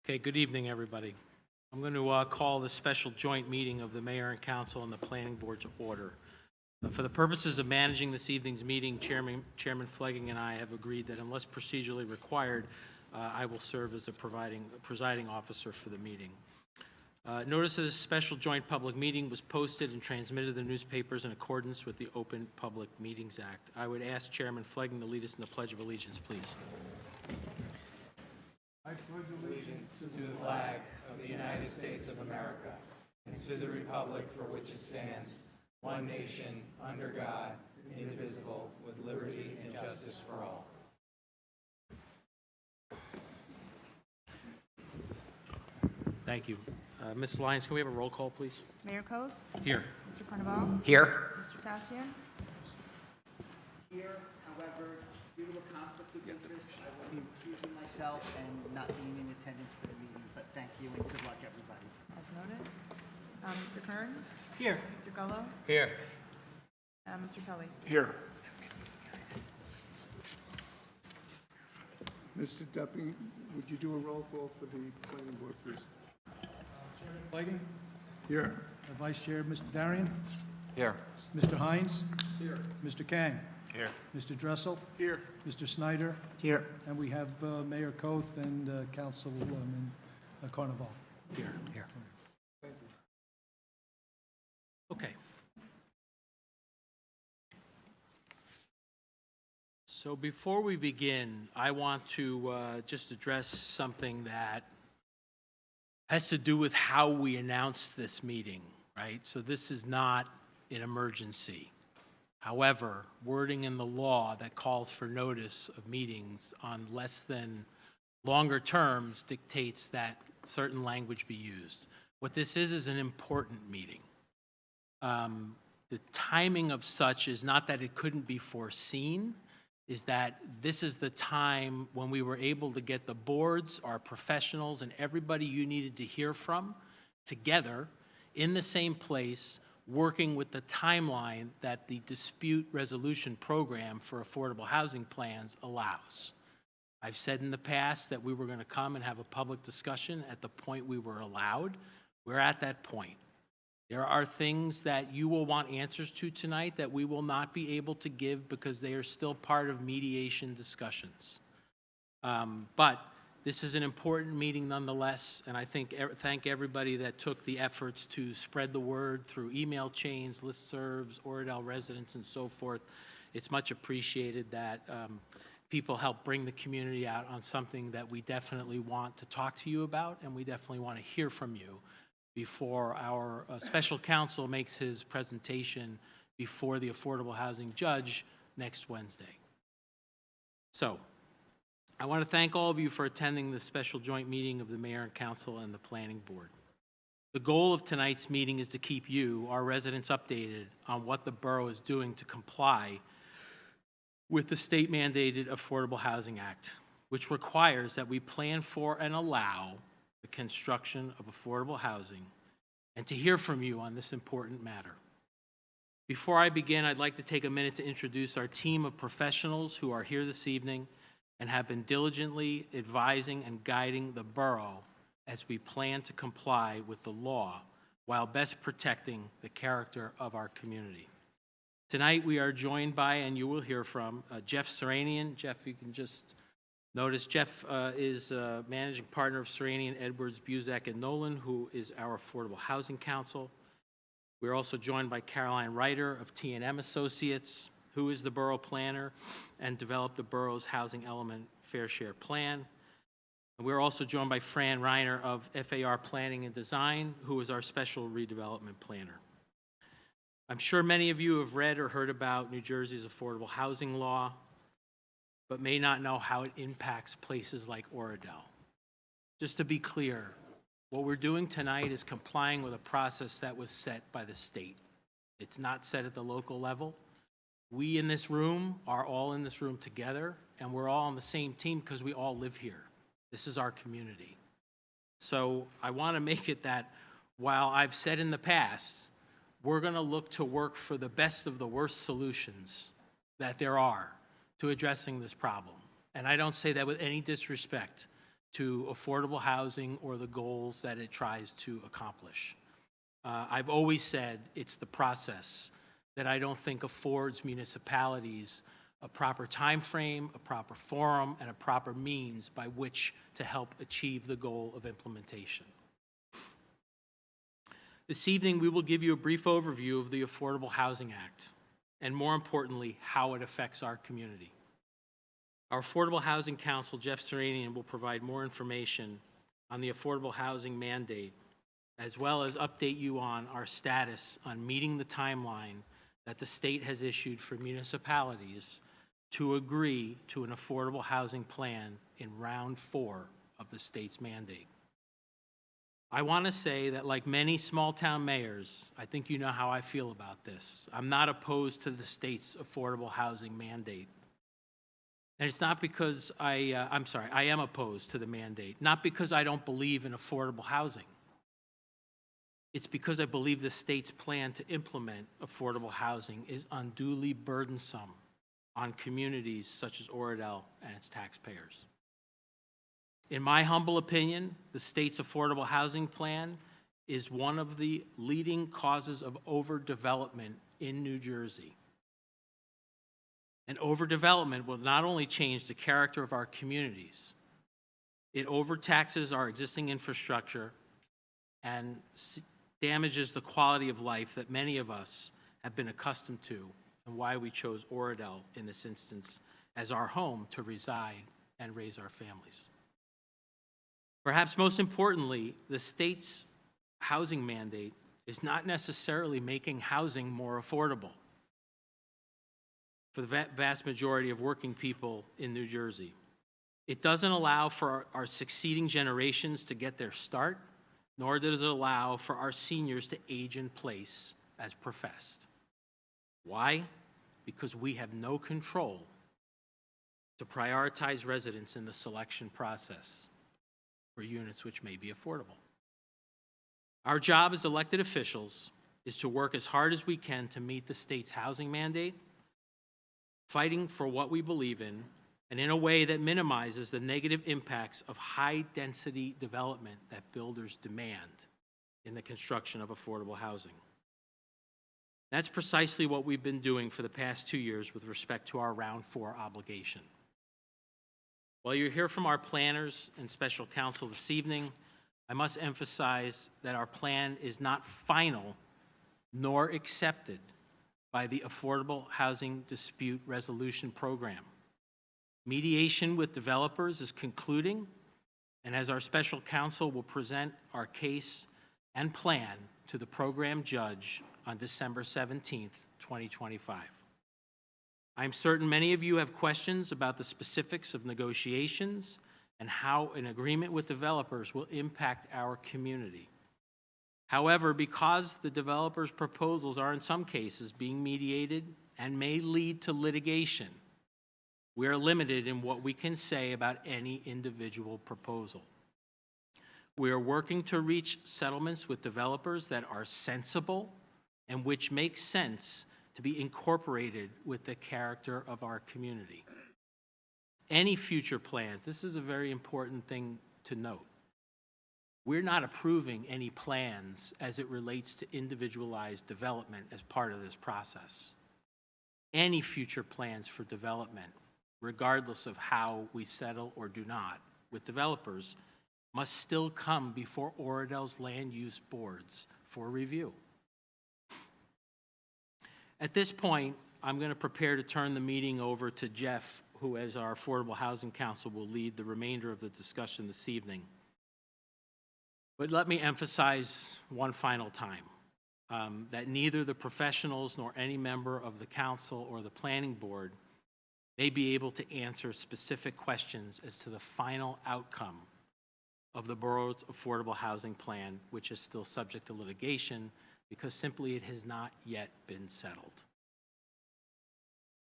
Okay, good evening, everybody. I'm going to call the special joint meeting of the Mayor and Council and the Planning Board to order. For the purposes of managing this evening's meeting, Chairman Flegging and I have agreed that unless procedurally required, I will serve as a presiding officer for the meeting. Notice of this special joint public meeting was posted and transmitted to the newspapers in accordance with the Open Public Meetings Act. I would ask Chairman Flegging to lead us in the Pledge of Allegiance, please. I pledge allegiance to the flag of the United States of America and to the republic for which it stands, one nation, under God, indivisible, with liberty and justice for all. Thank you. Ms. Lyons, can we have a roll call, please? Mayor Coth? Here. Mr. Carnaval? Here. Mr. Tassian? Here, however, due to a conflict of interest, I will be recusing myself and not being in attendance for the meeting, but thank you and good luck, everybody. As noted. Mr. Kern? Here. Mr. Gullo? Here. Mr. Tully? Here. Mr. Duffy, would you do a roll call for the planning board, please? Chairman Flegging, Here. Vice Chair, Mr. Darian, Here. Mr. Hines. Here. Mr. Kang. Here. Mr. Dressel. Here. Mr. Snyder. Here. And we have Mayor Coth and Councilwoman Carnaval. Here. Here. Okay. So before we begin, I want to just address something that has to do with how we announced this meeting, right? So this is not an emergency. However, wording in the law that calls for notice of meetings on less than longer terms dictates that certain language be used. What this is an important meeting. The timing of such is not that it couldn't be foreseen, is that this is the time when we were able to get the boards, our professionals, and everybody you needed to hear from together in the same place, working with the timeline that the dispute resolution program for affordable housing plans allows. I've said in the past that we were going to come and have a public discussion at the point we were allowed. We're at that point. There are things that you will want answers to tonight that we will not be able to give because they are still part of mediation discussions. But this is an important meeting nonetheless, and I thank everybody that took the efforts to spread the word through email chains, listservs, Oradell residents, and so forth. It's much appreciated that people help bring the community out on something that we definitely want to talk to you about, and we definitely want to hear from you before our special counsel makes his presentation before the affordable housing judge next Wednesday. So, I want to thank all of you for attending the special joint meeting of the Mayor and Council and the Planning Board. The goal of tonight's meeting is to keep you, our residents, updated on what the borough is doing to comply with the state-mandated Affordable Housing Act, which requires that we plan for and allow the construction of affordable housing, and to hear from you on this important matter. Before I begin, I'd like to take a minute to introduce our team of professionals who are here this evening and have been diligently advising and guiding the borough as we plan to comply with the law while best protecting the character of our community. Tonight we are joined by, and you will hear from, Jeff Seranian. Jeff, you can just notice Jeff is managing partner of Seranian, Edwards, Buzak, and Nolan, who is our Affordable Housing Council. We're also joined by Caroline Reiter of T&M Associates, who is the borough planner and developed the borough's housing element fair share plan. And we're also joined by Fran Reiner of FAR Planning and Design, who is our special redevelopment planner. I'm sure many of you have read or heard about New Jersey's affordable housing law, but may not know how it impacts places like Oradell. Just to be clear, what we're doing tonight is complying with a process that was set by the state. It's not set at the local level. We in this room are all in this room together, and we're all on the same team because we all live here. This is our community. So I want to make it that while I've said in the past, we're going to look to work for the best of the worst solutions that there are to addressing this problem. And I don't say that with any disrespect to affordable housing or the goals that it tries to accomplish. I've always said it's the process that I don't think affords municipalities a proper time frame, a proper forum, and a proper means by which to help achieve the goal of implementation. This evening, we will give you a brief overview of the Affordable Housing Act, and more importantly, how it affects our community. Our Affordable Housing Counsel, Jeff Serenian, will provide more information on the affordable housing mandate, as well as update you on our status on meeting the timeline that the state has issued for municipalities to agree to an affordable housing plan in round 4 of the state's mandate. I want to say that like many small-town mayors, I think you know how I feel about this. I'm not opposed to the state's affordable housing mandate. And it's not because I am opposed to the mandate, not because I don't believe in affordable housing. It's because I believe the state's plan to implement affordable housing is unduly burdensome on communities such as Oradell and its taxpayers. In my humble opinion, the state's affordable housing plan is one of the leading causes of overdevelopment in New Jersey. And overdevelopment will not only change the character of our communities, it overtaxes our existing infrastructure and damages the quality of life that many of us have been accustomed to, and why we chose Oradell in this instance as our home to reside and raise our families. Perhaps most importantly, the state's housing mandate is not necessarily making housing more affordable for the vast majority of working people in New Jersey. It doesn't allow for our succeeding generations to get their start, nor does it allow for our seniors to age in place as professed. Why? Because we have no control to prioritize residents in the selection process for units which may be affordable. Our job as elected officials is to work as hard as we can to meet the state's housing mandate, fighting for what we believe in, and in a way that minimizes the negative impacts of high-density development that builders demand in the construction of affordable housing. That's precisely what we've been doing for the past 2 years with respect to our Round 4 obligation. While you'll hear from our planners and special counsel this evening, I must emphasize that our plan is not final nor accepted by the Affordable Housing Dispute Resolution Program. Mediation with developers is concluding, and as our special counsel will present our case and plan to the program judge on December 17th, 2025. I'm certain many of you have questions about the specifics of negotiations and how an agreement with developers will impact our community. However, because the developers' proposals are in some cases being mediated and may lead to litigation, we are limited in what we can say about any individual proposal. We are working to reach settlements with developers that are sensible and which make sense to be incorporated with the character of our community. Any future plans, this is a very important thing to note. We're not approving any plans as it relates to individualized development as part of this process. Any future plans for development, regardless of how we settle or do not with developers, must still come before Oradell's land use boards for review. At this point, I'm going to prepare to turn the meeting over to Jeff, who, as our Affordable Housing Counsel, will lead the remainder of the discussion this evening. But let me emphasize one final time that neither the professionals nor any member of the council or the planning board may be able to answer specific questions as to the final outcome of the borough's affordable housing plan, which is still subject to litigation because simply it has not yet been settled.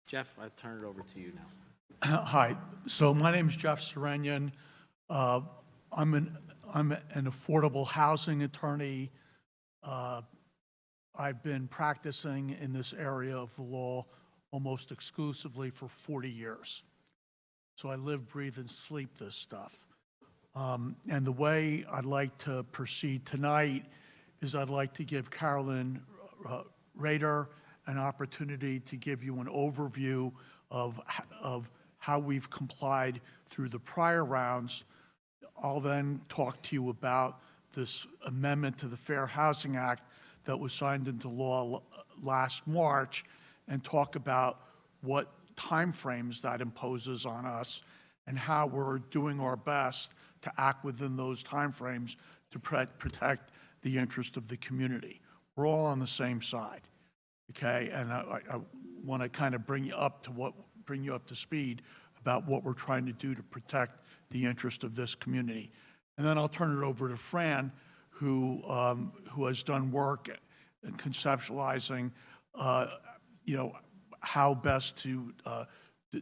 Jeff, I turn it over to you now. Hi. So my name is Jeff Serenian. I'm an affordable housing attorney. I've been practicing in this area of the law almost exclusively for 40 years. So I live, breathe, and sleep this stuff. And the way I'd like to proceed tonight is I'd like to give Carolyn Rader an opportunity to give you an overview of how we've complied through the prior rounds. I'll then talk to you about this amendment to the Fair Housing Act that was signed into law last March, and talk about what timeframes that imposes on us and how we're doing our best to act within those timeframes to protect the interest of the community. We're all on the same side, okay? And I want to kind of bring you up to speed about what we're trying to do to protect the interest of this community. And then I'll turn it over to Fran, who has done work in conceptualizing, how best to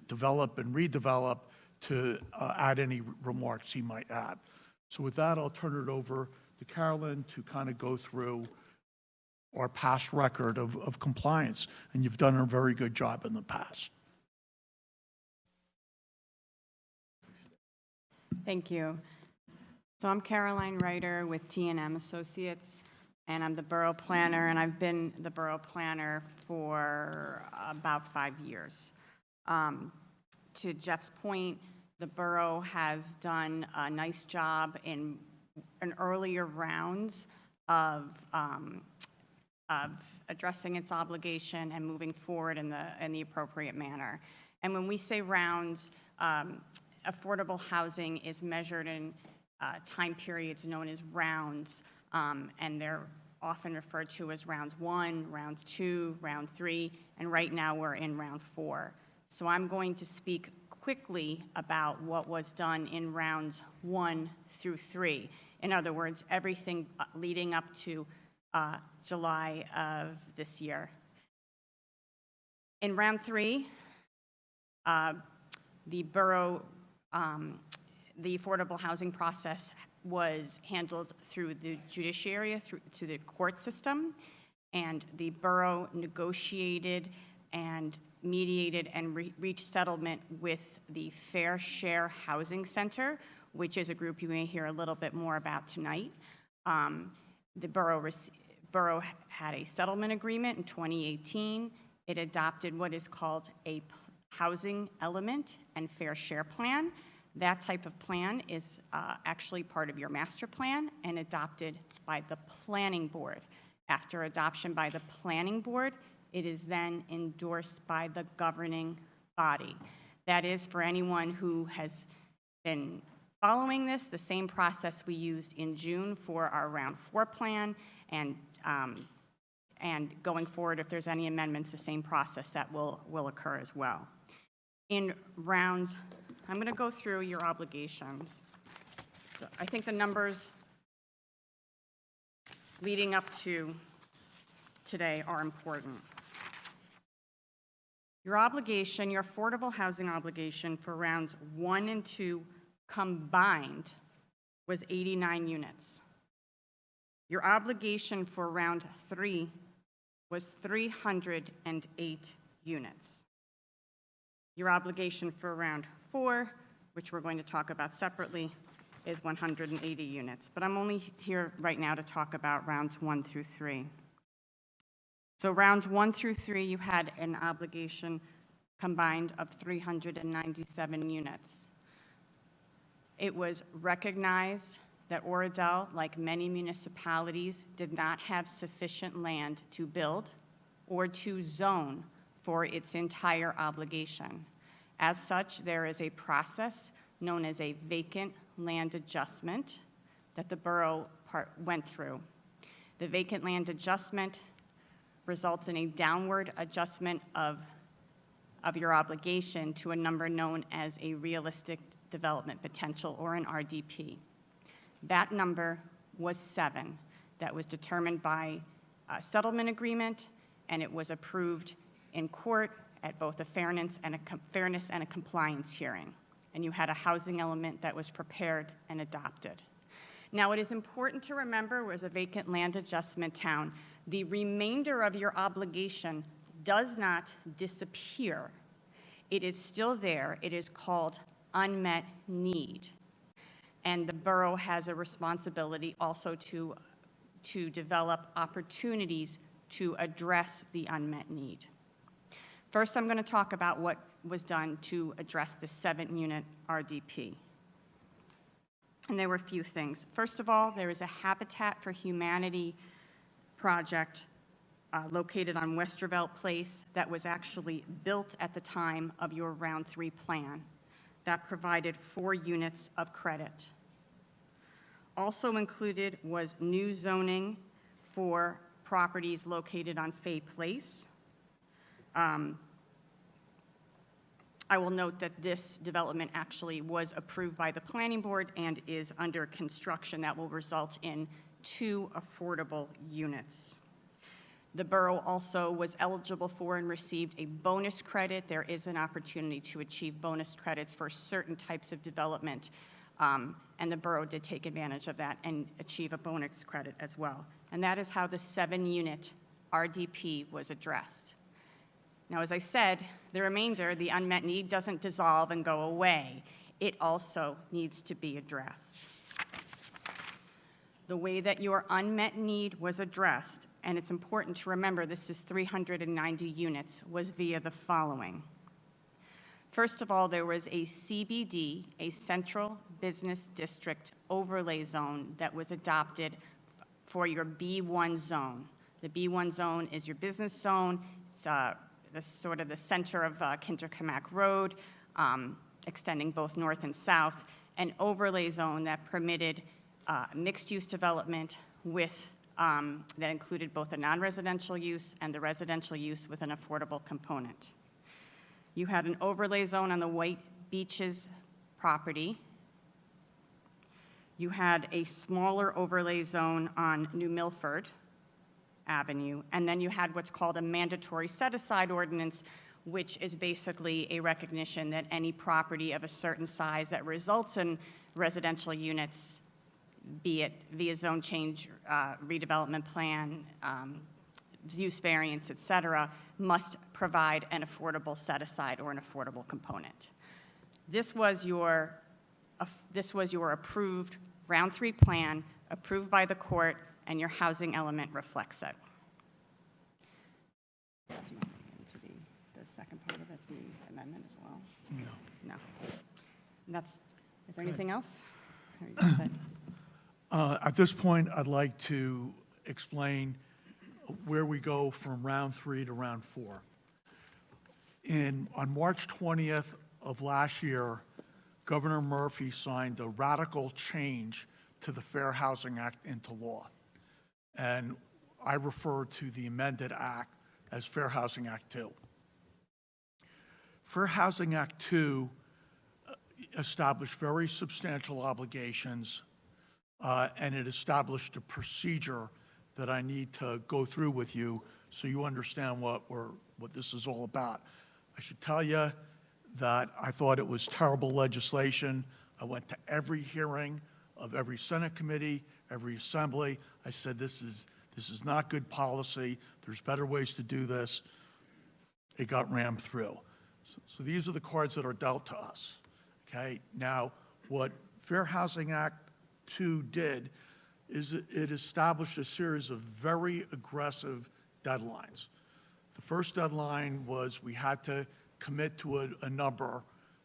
develop and redevelop to add any remarks he might add. So with that, I'll turn it over to Carolyn to kind of go through our past record of compliance. And you've done a very good job in the past. Thank you. So I'm Caroline Ryder with T&M Associates, and I'm the borough planner, and I've been the borough planner for about 5 years. To Jeff's point, the borough has done a nice job in earlier rounds of addressing its obligation and moving forward in the appropriate manner. And when we say rounds, affordable housing is measured in time periods known as rounds, and they're often referred to as rounds 1, rounds 2, round 3, and right now we're in round 4. So I'm going to speak quickly about what was done in rounds 1 through 3. In other words, everything leading up to July of this year. In round 3, the borough, the affordable housing process was handled through the judiciary, through the court system, and the borough negotiated and mediated and reached settlement with the Fair Share Housing Center, which is a group you may hear a little bit more about tonight. The borough had a settlement agreement in 2018. It adopted what is called a housing element and fair share plan. That type of plan is actually part of your master plan and adopted by the planning board. After adoption by the planning board, it is then endorsed by the governing body. That is, for anyone who has been following this, the same process we used in June for our round 4 plan, and going forward, if there's any amendments, the same process that will occur as well. In rounds, I'm going to go through your obligations. So I think the numbers leading up to today are important. Your obligation, your affordable housing obligation for rounds 1 and 2 combined was 89 units. Your obligation for round 3 was 308 units. Your obligation for round 4, which we're going to talk about separately, is 180 units. But I'm only here right now to talk about rounds 1 through 3. So rounds 1 through 3, you had an obligation combined of 397 units. It was recognized that Oradell, like many municipalities, did not have sufficient land to build or to zone for its entire obligation. As such, there is a process known as a vacant land adjustment that the borough went through. The vacant land adjustment results in a downward adjustment of your obligation to a number known as a realistic development potential, or an RDP. That number was 7. That was determined by a settlement agreement, and it was approved in court at both a fairness and a compliance hearing. And you had a housing element that was prepared and adopted. Now, it is important to remember, as a vacant land adjustment town, the remainder of your obligation does not disappear. It is still there. It is called unmet need. and the borough has a responsibility also to develop opportunities to address the unmet need. First, I'm going to talk about what was done to address the 7-unit RDP. And there were a few things. First of all, there is a Habitat for Humanity project located on Westervelt Place that was actually built at the time of your Round 3 plan that provided 4 units of credit. Also included was new zoning for properties located on Fay Place. I will note that this development actually was approved by the planning board and is under construction. That will result in 2 affordable units. The borough also was eligible for and received a bonus credit. There is an opportunity to achieve bonus credits for certain types of development, and the borough did take advantage of that and achieve a bonus credit as well. And that is how the 7-unit RDP was addressed. Now, as I said, the remainder, the unmet need, doesn't dissolve and go away. It also needs to be addressed. The way that your unmet need was addressed, and it's important to remember this is 390 units, was via the following. First of all, there was a CBD, a Central Business District overlay zone that was adopted for your B1 zone. The B1 zone is your business zone. It's the sort of the center of Kinterkamak Road, extending both north and south, an overlay zone that permitted mixed-use development with, that included both a non-residential use and the residential use with an affordable component. You had an overlay zone on the White Beaches property. You had a smaller overlay zone on New Milford Avenue, and then you had what's called a mandatory set-aside ordinance, which is basically a recognition that any property of a certain size that results in residential units, be it via zone change, redevelopment plan, use variance, et cetera, must provide an affordable set-aside or an affordable component. This was your approved Round 3 plan, approved by the court, and your housing element reflects it. Do you want to get into the second part of it, the amendment as well? No. No. And is there anything else? Or you just said- At this point, I'd like to explain where we go from Round 3 to Round 4. On March 20th of last year, Governor Murphy signed a radical change to the Fair Housing Act into law. And I refer to the amended act as Fair Housing Act 2. Fair Housing Act 2 established very substantial obligations, and it established a procedure that I need to go through with you so you understand what this is all about. I should tell you that I thought it was terrible legislation. I went to every hearing of every Senate committee, every assembly. I said, this is not good policy. There's better ways to do this. It got rammed through. So these are the cards that are dealt to us, okay? Now, what Fair Housing Act 2 did is it established a series of very aggressive deadlines. The first deadline was we had to commit to a number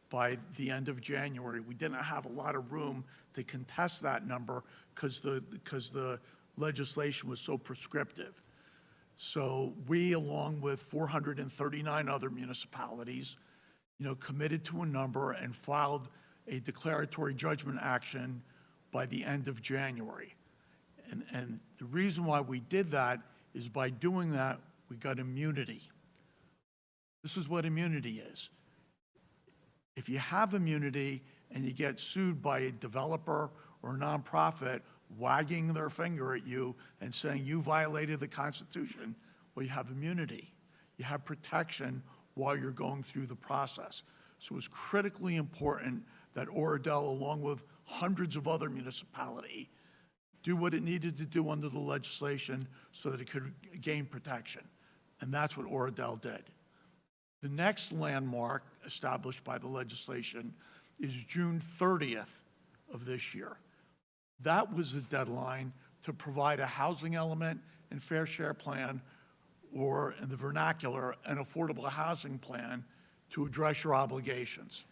by the end of January. We didn't have a lot of room to contest that number because the legislation was so prescriptive. So we, along with 439 other municipalities, committed to a number and filed a declaratory judgment action by the end of January. And the reason why we did that is by doing that, we got immunity. This is what immunity is. If you have immunity and you get sued by a developer or a nonprofit wagging their finger at you and saying you violated the Constitution, well, you have immunity. You have protection while you're going through the process. So it's critically important that Oradell, along with hundreds of other municipalities, do what it needed to do under the legislation so that it could gain protection. And that's what Oradell did. The next landmark established by the legislation is June 30th of this year. That was the deadline to provide a housing element and fair share plan, or in the vernacular, an affordable housing plan to address your obligations.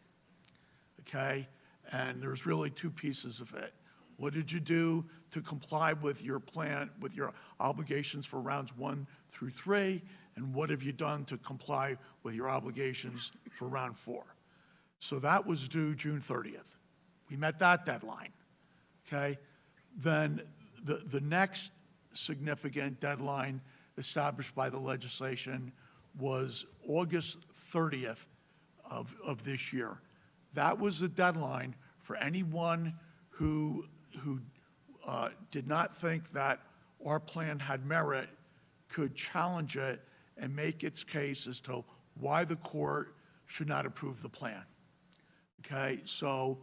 Okay? And there's really two pieces of it. What did you do to comply with your plan, with your obligations for rounds 1 through 3? And what have you done to comply with your obligations for round 4? So that was due June 30th. We met that deadline. Okay? Then the next significant deadline established by the legislation was August 30th of this year. That was the deadline for anyone who did not think that our plan had merit could challenge it and make its case as to why the court should not approve the plan. Okay, so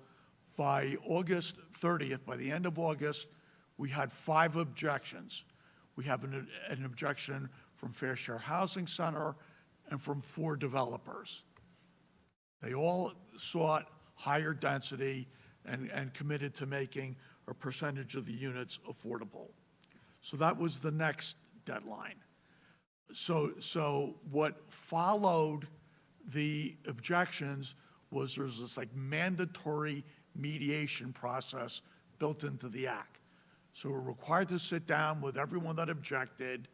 by August 30th, by the end of August, we had 5 objections. We have an objection from Fair Share Housing Center and from 4 developers. They all sought higher density and committed to making a percentage of the units affordable. So that was the next deadline. So what followed the objections was there's this like mandatory mediation process built into the act. So we're required to sit down with everyone that objected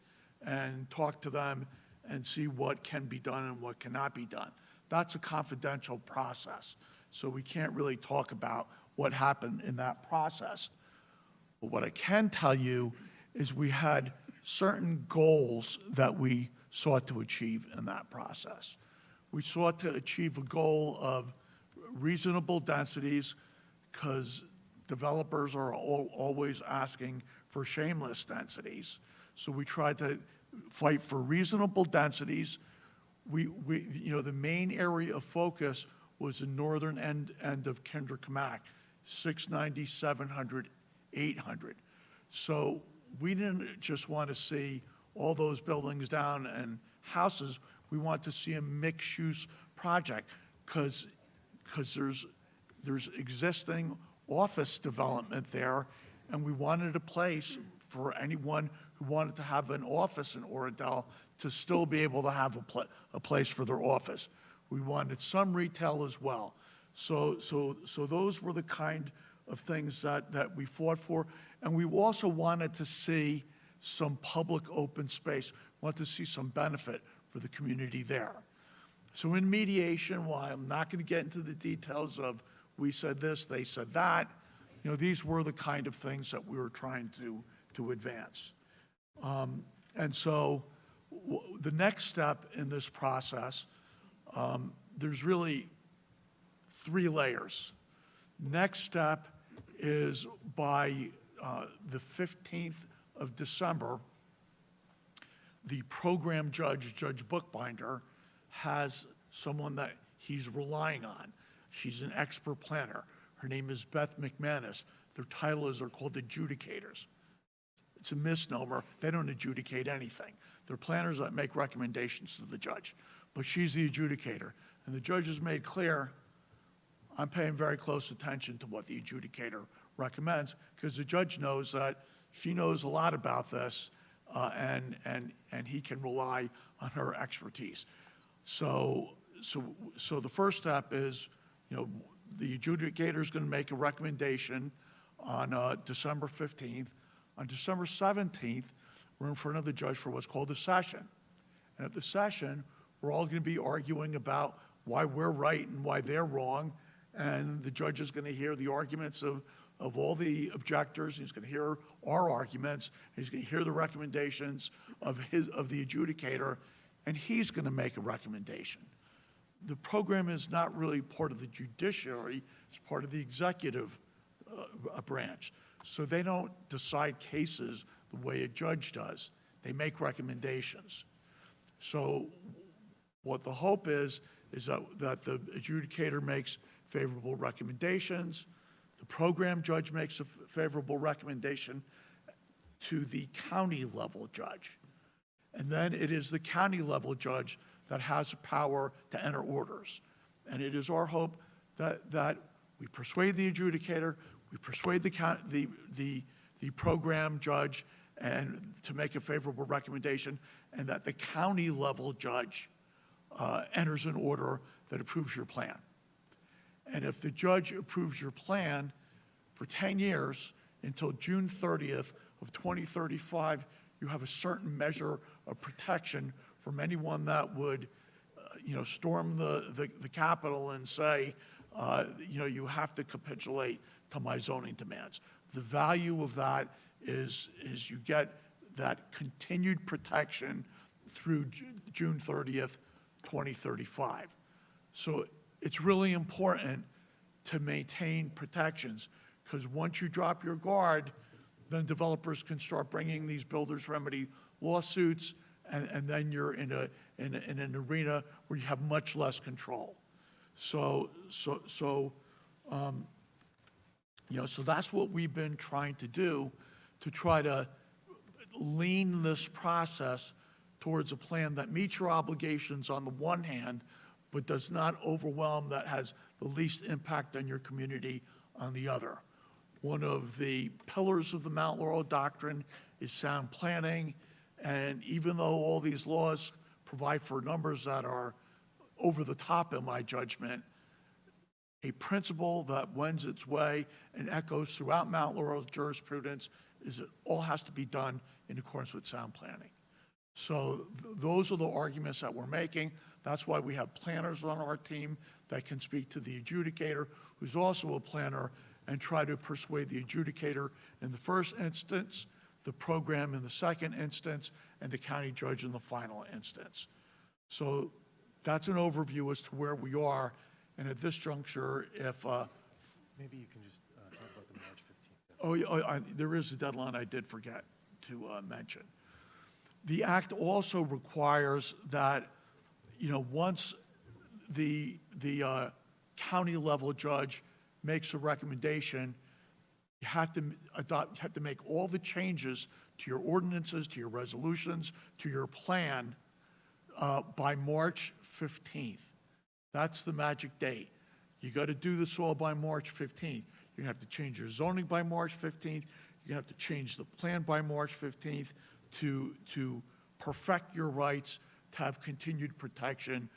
and talk to them and see what can be done and what cannot be done. That's a confidential process, so we can't really talk about what happened in that process. But what I can tell you is we had certain goals that we sought to achieve in that process. We sought to achieve a goal of reasonable densities, because developers are always asking for shameless densities. So we tried to fight for reasonable densities. The main area of focus was the northern end of Kinder-Camac, 690, 700, 800. So we didn't just want to see all those buildings down and houses. We want to see a mixed-use project, because there's existing office development there, and we wanted a place for anyone who wanted to have an office in Oradell to still be able to have a place for their office. We wanted some retail as well. So those were the kind of things that we fought for. And we also wanted to see some public open space. We wanted to see some benefit for the community there. So in mediation, while I'm not going to get into the details of we said this, they said that, these were the kind of things that we were trying to advance. And so the next step in this process, there's really 3 layers. Next step is by the 15th of December, the program judge, Judge Bookbinder, has someone that he's relying on. She's an expert planner. Her name is Beth McManus. Their title is they're called adjudicators. It's a misnomer. They don't adjudicate anything. They're planners that make recommendations to the judge. But she's the adjudicator. And the judge has made clear, I'm paying very close attention to what the adjudicator recommends, because the judge knows that she knows a lot about this, and he can rely on her expertise. So the first step is, the adjudicator is going to make a recommendation on December 15th. On December 17th, we're in front of the judge for what's called a session. And at the session, we're all going to be arguing about why we're right and why they're wrong. And the judge is going to hear the arguments of all the objectors. He's going to hear our arguments. He's going to hear the recommendations of the adjudicator, and he's going to make a recommendation. The program is not really part of the judiciary, it's part of the executive branch. So they don't decide cases the way a judge does. They make recommendations. So what the hope is that the adjudicator makes favorable recommendations, the program judge makes a favorable recommendation to the county level judge. And then it is the county level judge that has the power to enter orders. And it is our hope that we persuade the adjudicator, we persuade the program judge and to make a favorable recommendation, and that the county level judge enters an order that approves your plan. And if the judge approves your plan for 10 years until June 30th of 2035, you have a certain measure of protection from anyone that would, storm the Capitol and say, you have to capitulate to my zoning demands. The value of that is you get that continued protection through June 30th, 2035. So it's really important to maintain protections, because once you drop your guard, then developers can start bringing these builders remedy lawsuits, and then you're in an arena where you have much less control. So that's what we've been trying to do, to try to lean this process towards a plan that meets your obligations on the one hand, but does not overwhelm, that has the least impact on your community on the other. One of the pillars of the Mount Laurel Doctrine is sound planning, and even though all these laws provide for numbers that are over the top in my judgment, a principle that wends its way and echoes throughout Mount Laurel's jurisprudence is that all has to be done in accordance with sound planning. So those are the arguments that we're making. That's why we have planners on our team that can speak to the adjudicator, who's also a planner, and try to persuade the adjudicator in the first instance, the program in the second instance, and the county judge in the final instance. So that's an overview as to where we are. And at this juncture, if... Maybe you can just talk about the March 15th deadline. there is a deadline I did forget to mention. The act also requires that, once the county level judge makes a recommendation, you have to make all the changes to your ordinances, to your resolutions, to your plan by March 15th. That's the magic date. You got to do this all by March 15th. You have to change your zoning by March 15th. You have to change the plan by March 15th to perfect your rights to have continued protection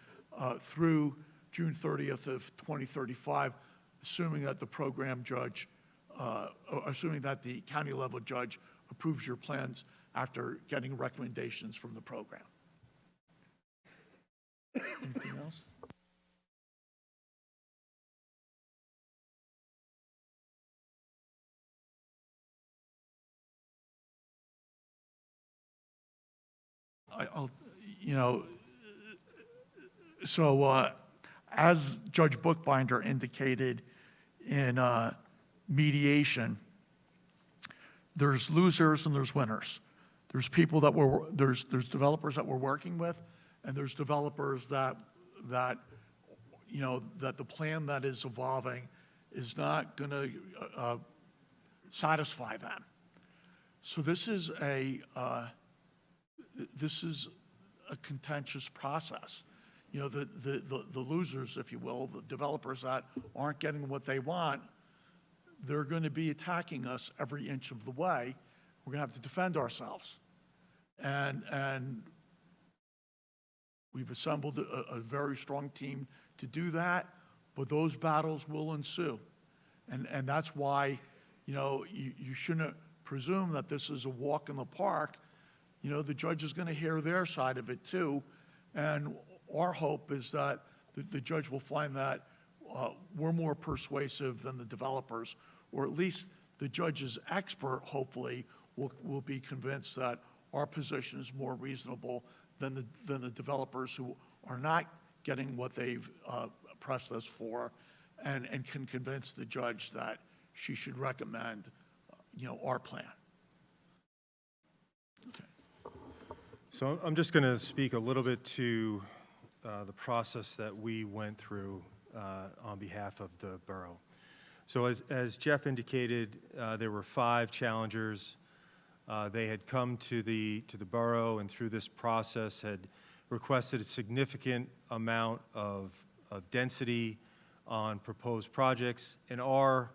through June 30th of 2035, assuming that the program judge, assuming that the county level judge approves your plans after getting recommendations from the program. Anything else? As Judge Bookbinder indicated in mediation, there's losers and there's winners. There's people that there's developers that we're working with, and there's developers that the plan that is evolving is not going to satisfy them. So this is a contentious process. The losers, if you will, the developers that aren't getting what they want, they're going to be attacking us every inch of the way. We're going to have to defend ourselves. And we've assembled a very strong team to do that, but those battles will ensue. And that's why, you shouldn't presume that this is a walk in the park. The judge is going to hear their side of it too. And our hope is that the judge will find that we're more persuasive than the developers, or at least the judge's expert, hopefully, will be convinced that our position is more reasonable than the developers who are not getting what they've pressed us for, and can convince the judge that she should recommend, our plan. Okay. So I'm just going to speak a little bit to the process that we went through on behalf of the borough. So as Jeff indicated, there were 5 challengers. They had come to the borough, and through this process had requested a significant amount of density on proposed projects. And our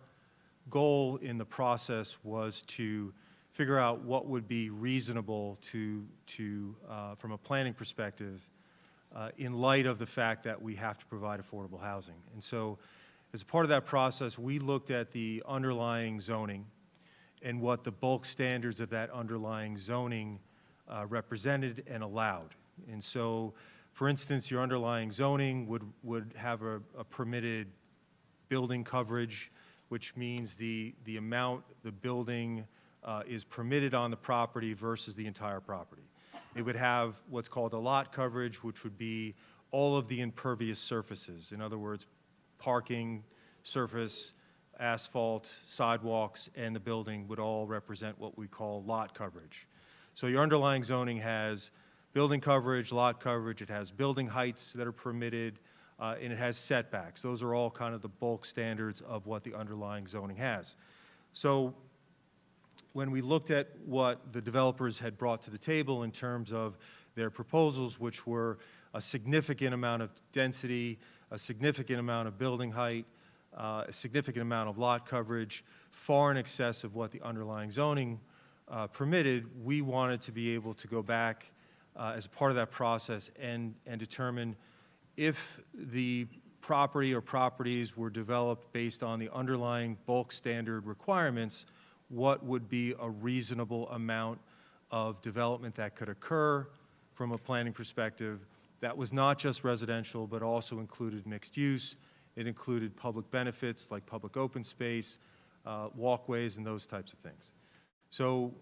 goal in the process was to figure out what would be reasonable from a planning perspective in light of the fact that we have to provide affordable housing. And so as a part of that process, we looked at the underlying zoning and what the bulk standards of that underlying zoning represented and allowed. And so, for instance, your underlying zoning would have a permitted building coverage, which means the amount the building is permitted on the property versus the entire property. It would have what's called a lot coverage, which would be all of the impervious surfaces. In other words, parking, surface, asphalt, sidewalks, and the building would all represent what we call lot coverage. So your underlying zoning has building coverage, lot coverage, it has building heights that are permitted, and it has setbacks. Those are all kind of the bulk standards of what the underlying zoning has. So when we looked at what the developers had brought to the table in terms of their proposals, which were a significant amount of density, a significant amount of building height, a significant amount of lot coverage, far in excess of what the underlying zoning permitted, we wanted to be able to go back as a part of that process and determine if the property or properties were developed based on the underlying bulk standard requirements, what would be a reasonable amount of development that could occur from a planning perspective that was not just residential, but also included mixed use. It included public benefits like public open space, walkways, and those types of things. So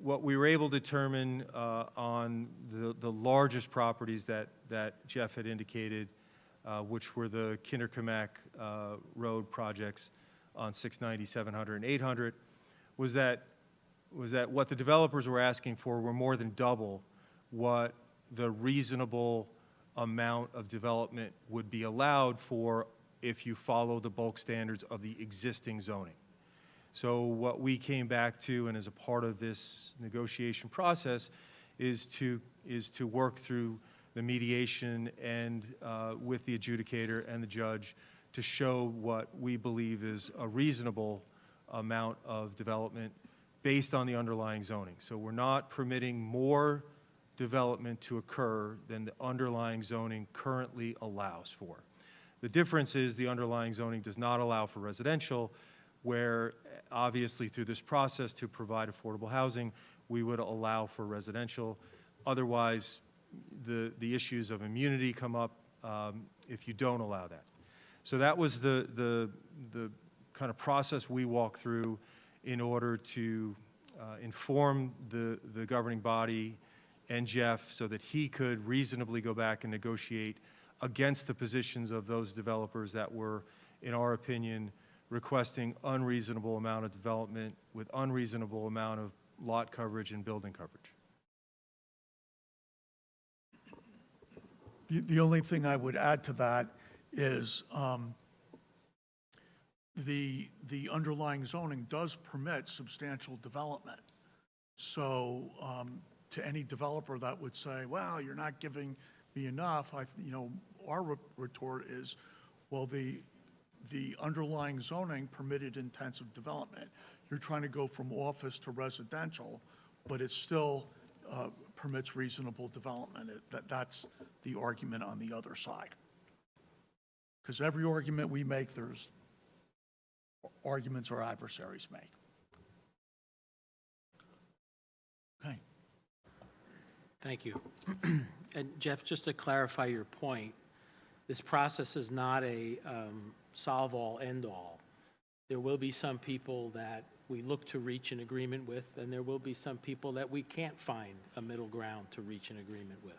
what we were able to determine on the largest properties that Jeff had indicated, which were the Kinderkamak Road projects on 690, 700, and 800, was that what the developers were asking for were more than double what the reasonable amount of development would be allowed for if you follow the bulk standards of the existing zoning. So what we came back to, and as a part of this negotiation process, is to work through the mediation and with the adjudicator and the judge to show what we believe is a reasonable amount of development based on the underlying zoning. So we're not permitting more development to occur than the underlying zoning currently allows for. The difference is the underlying zoning does not allow for residential, where obviously through this process to provide affordable housing, we would allow for residential. Otherwise, the issues of immunity come up if you don't allow that. So that was the kind of process we walked through in order to inform the governing body and Jeff so that he could reasonably go back and negotiate against the positions of those developers that were, in our opinion, requesting unreasonable amount of development with unreasonable amount of lot coverage and building coverage. The only thing I would add to that is the underlying zoning does permit substantial development. So to any developer that would say, well, you're not giving me enough, our retort is, well, the underlying zoning permitted intensive development. You're trying to go from office to residential, but it still permits reasonable development. That's the argument on the other side. Because every argument we make, there's arguments our adversaries make. Okay. Thank you. And Jeff, just to clarify your point, this process is not a solve-all, end-all. There will be some people that we look to reach an agreement with, and there will be some people that we can't find a middle ground to reach an agreement with.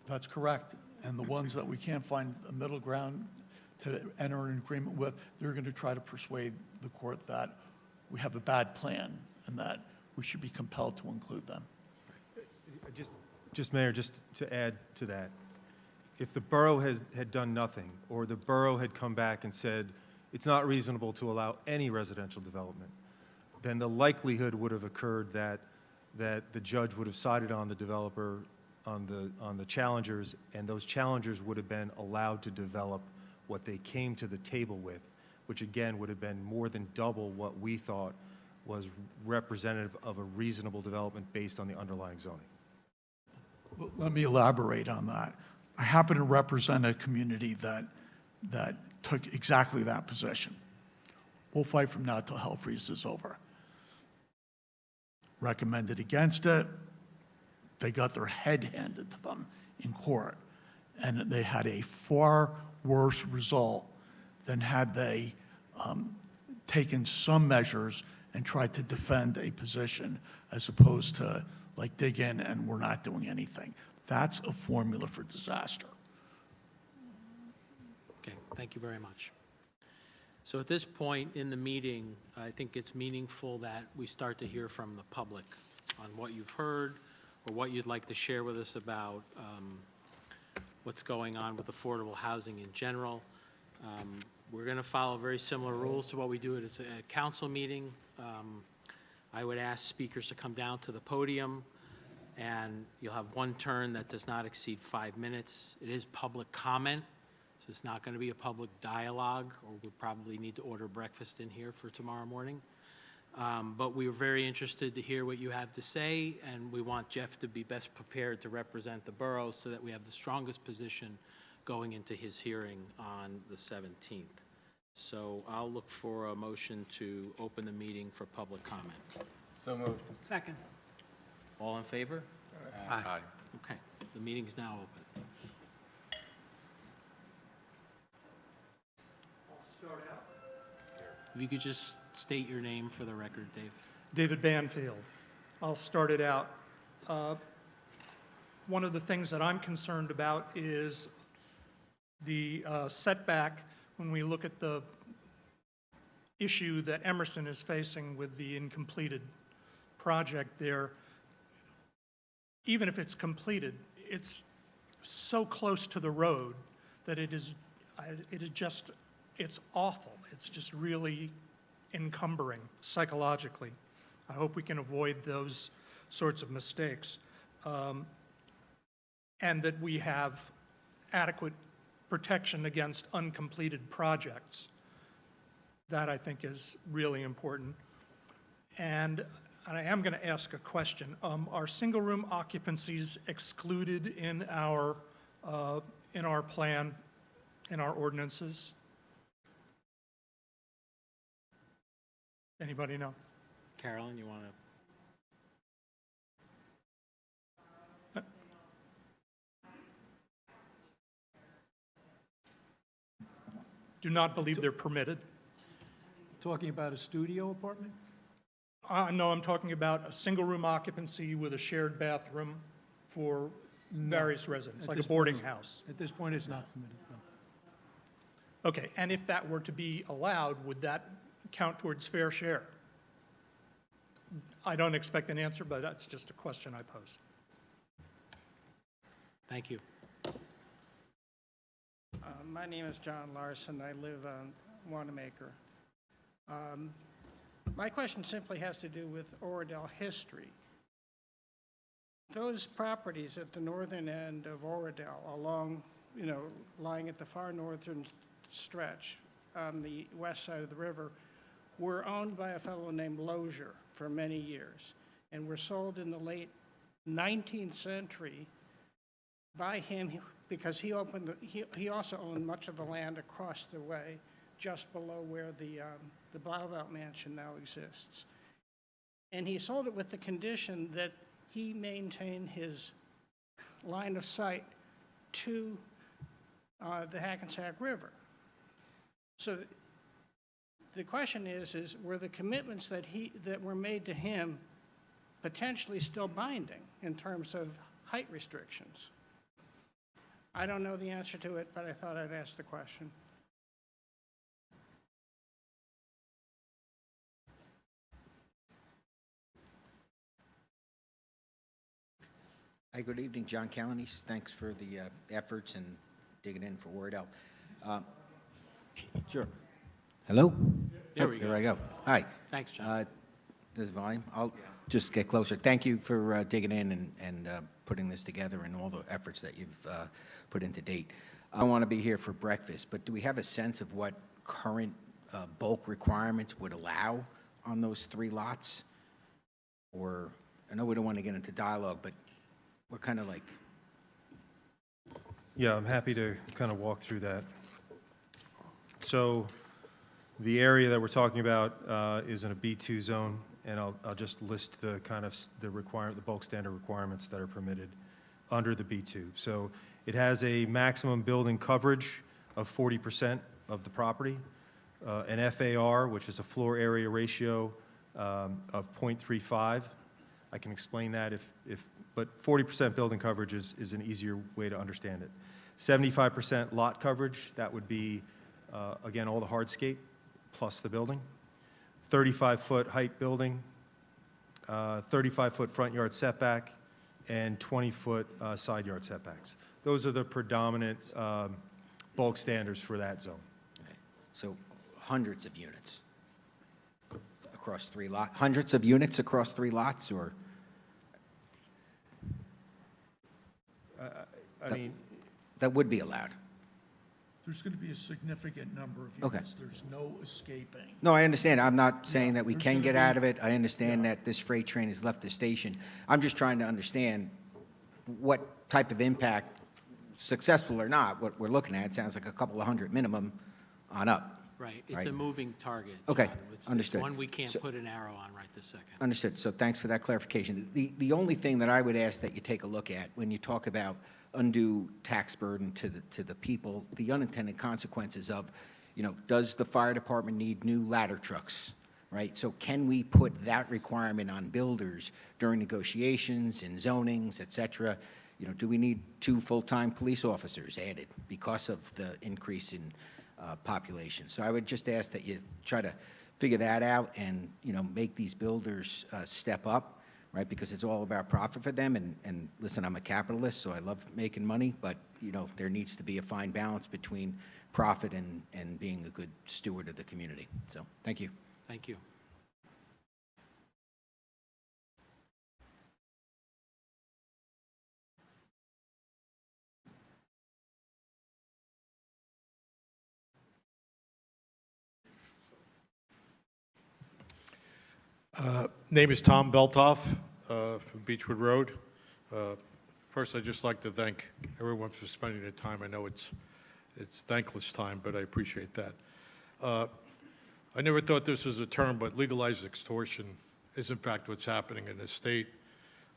That's correct. And the ones that we can't find a middle ground to enter an agreement with, they're going to try to persuade the court that we have a bad plan and that we should be compelled to include them. Mayor, just to add to that, if the borough had done nothing, or the borough had come back and said, it's not reasonable to allow any residential development, then the likelihood would have occurred that the judge would have sided on the developer, on the challengers, and those challengers would have been allowed to develop what they came to the table with, which again would have been more than double what we thought was representative of a reasonable development based on the underlying zoning. Well, let me elaborate on that. I happen to represent a community that took exactly that position. We'll fight from now till hell freezes over. Recommended against it. They got their head handed to them in court, and they had a far worse result than had they taken some measures and tried to defend a position as opposed to like dig in and we're not doing anything. That's a formula for disaster. Okay, thank you very much. So at this point in the meeting, I think it's meaningful that we start to hear from the public on what you've heard or what you'd like to share with us about what's going on with affordable housing in general. We're going to follow very similar rules to what we do at a council meeting. I would ask speakers to come down to the podium, and you'll have one turn that does not exceed 5 minutes. It is public comment, so it's not going to be a public dialogue, or we'll probably need to order breakfast in here for tomorrow morning. But we are very interested to hear what you have to say, and we want Jeff to be best prepared to represent the borough so that we have the strongest position going into his hearing on the 17th. So I'll look for a motion to open the meeting for public comment. So moved. Second. All in favor? Aye. Okay, the meeting's now open. If you could just state your name for the record, Dave. David Banfield. I'll start it out. One of the things that I'm concerned about is the setback when we look at the issue that Emerson is facing with the incompleted project there. Even if it's completed, it's so close to the road that it's awful. It's just really encumbering psychologically. I hope we can avoid those sorts of mistakes, and that we have adequate protection against uncompleted projects. That, I think, is really important. And I am going to ask a question. Are single-room occupancies excluded in our plan, in our ordinances? Anybody know? Carolyn, you want to? Do not believe they're permitted. Talking about a studio apartment? No, I'm talking about a single-room occupancy with a shared bathroom for various residents, At like a this boarding point- house. At this point, it's not permitted, no. Okay, and if that were to be allowed, would that count towards fair share? I don't expect an answer, but that's just a question I pose. Thank you. My name is John Larson. I live on Wanamaker. My question simply has to do with Oradell history. Those properties at the northern end of Oradell, along, lying at the far northern stretch on the west side of the river, were owned by a fellow named Lozier for many years, and were sold in the late 19th century by him because he also owned much of the land across the way, just below where the Blauvelt Mansion now exists. And he sold it with the condition that he maintain his line of sight to the Hackensack River. So the question is were the commitments that were made to him potentially still binding in terms of height restrictions? I don't know the answer to it, but I thought I'd ask the question. Hi, good evening, John Calanis. Thanks for the efforts and digging in for Oradell. Sure. Hello? There we go. There I go. Hi. Thanks, John. This volume. I'll just get closer. Thank you for digging in and putting this together and all the efforts that you've put into date. I don't want to be here for breakfast, but do we have a sense of what current bulk requirements would allow on those 3 lots? Or, I know we don't want to get into dialogue, but we're kind of like, Yeah, I'm happy to kind of walk through that. So the area that we're talking about is in a B2 zone, and I'll just list the kind of the bulk standard requirements that are permitted under the B2. So it has a maximum building coverage of 40% of the property, an FAR, which is a floor area ratio of 0.35. I can explain that but 40% building coverage is an easier way to understand it. 75% lot coverage, that would be, again, all the hardscape plus the building. 35-foot height building, 35-foot front yard setback, and 20-foot side yard setbacks. Those are the predominant bulk standards for that zone. okay, so hundreds of units across 3 lots? Hundreds of units across 3 lots, or? I mean, That would be allowed? There's going to be a significant number of Okay. units. There's no escaping. No, I understand. I'm not saying that we There's can gonna get be- out of it. I understand that this freight train has left the station. I'm just trying to understand what type of impact, successful or not, what we're looking at. It sounds like a couple of hundred minimum on up. Right, it's Right. a moving target. Okay, John. It's understood. one we can't So- put an arrow on right this second. Understood. So thanks for that clarification. The only thing that I would ask that you take a look at when you talk about undue tax burden to the people, the unintended consequences of, does the fire department need new ladder trucks, right? So can we put that requirement on builders during negotiations, in zonings, et cetera? Do we need 2 full-time police officers added because of the increase in population? So I would just ask that you try to figure that out and, make these builders step up, right? Because it's all about profit for them. And listen, I'm a capitalist, so I love making money, but, there needs to be a fine balance between profit and being a good steward of the community. So, thank you. Thank you. Name is Tom Beltoff from Beechwood Road. First, I'd just like to thank everyone for spending their time. I know it's thankless time, but I appreciate that. I never thought this was a term, but legalized extortion is in fact what's happening in this state.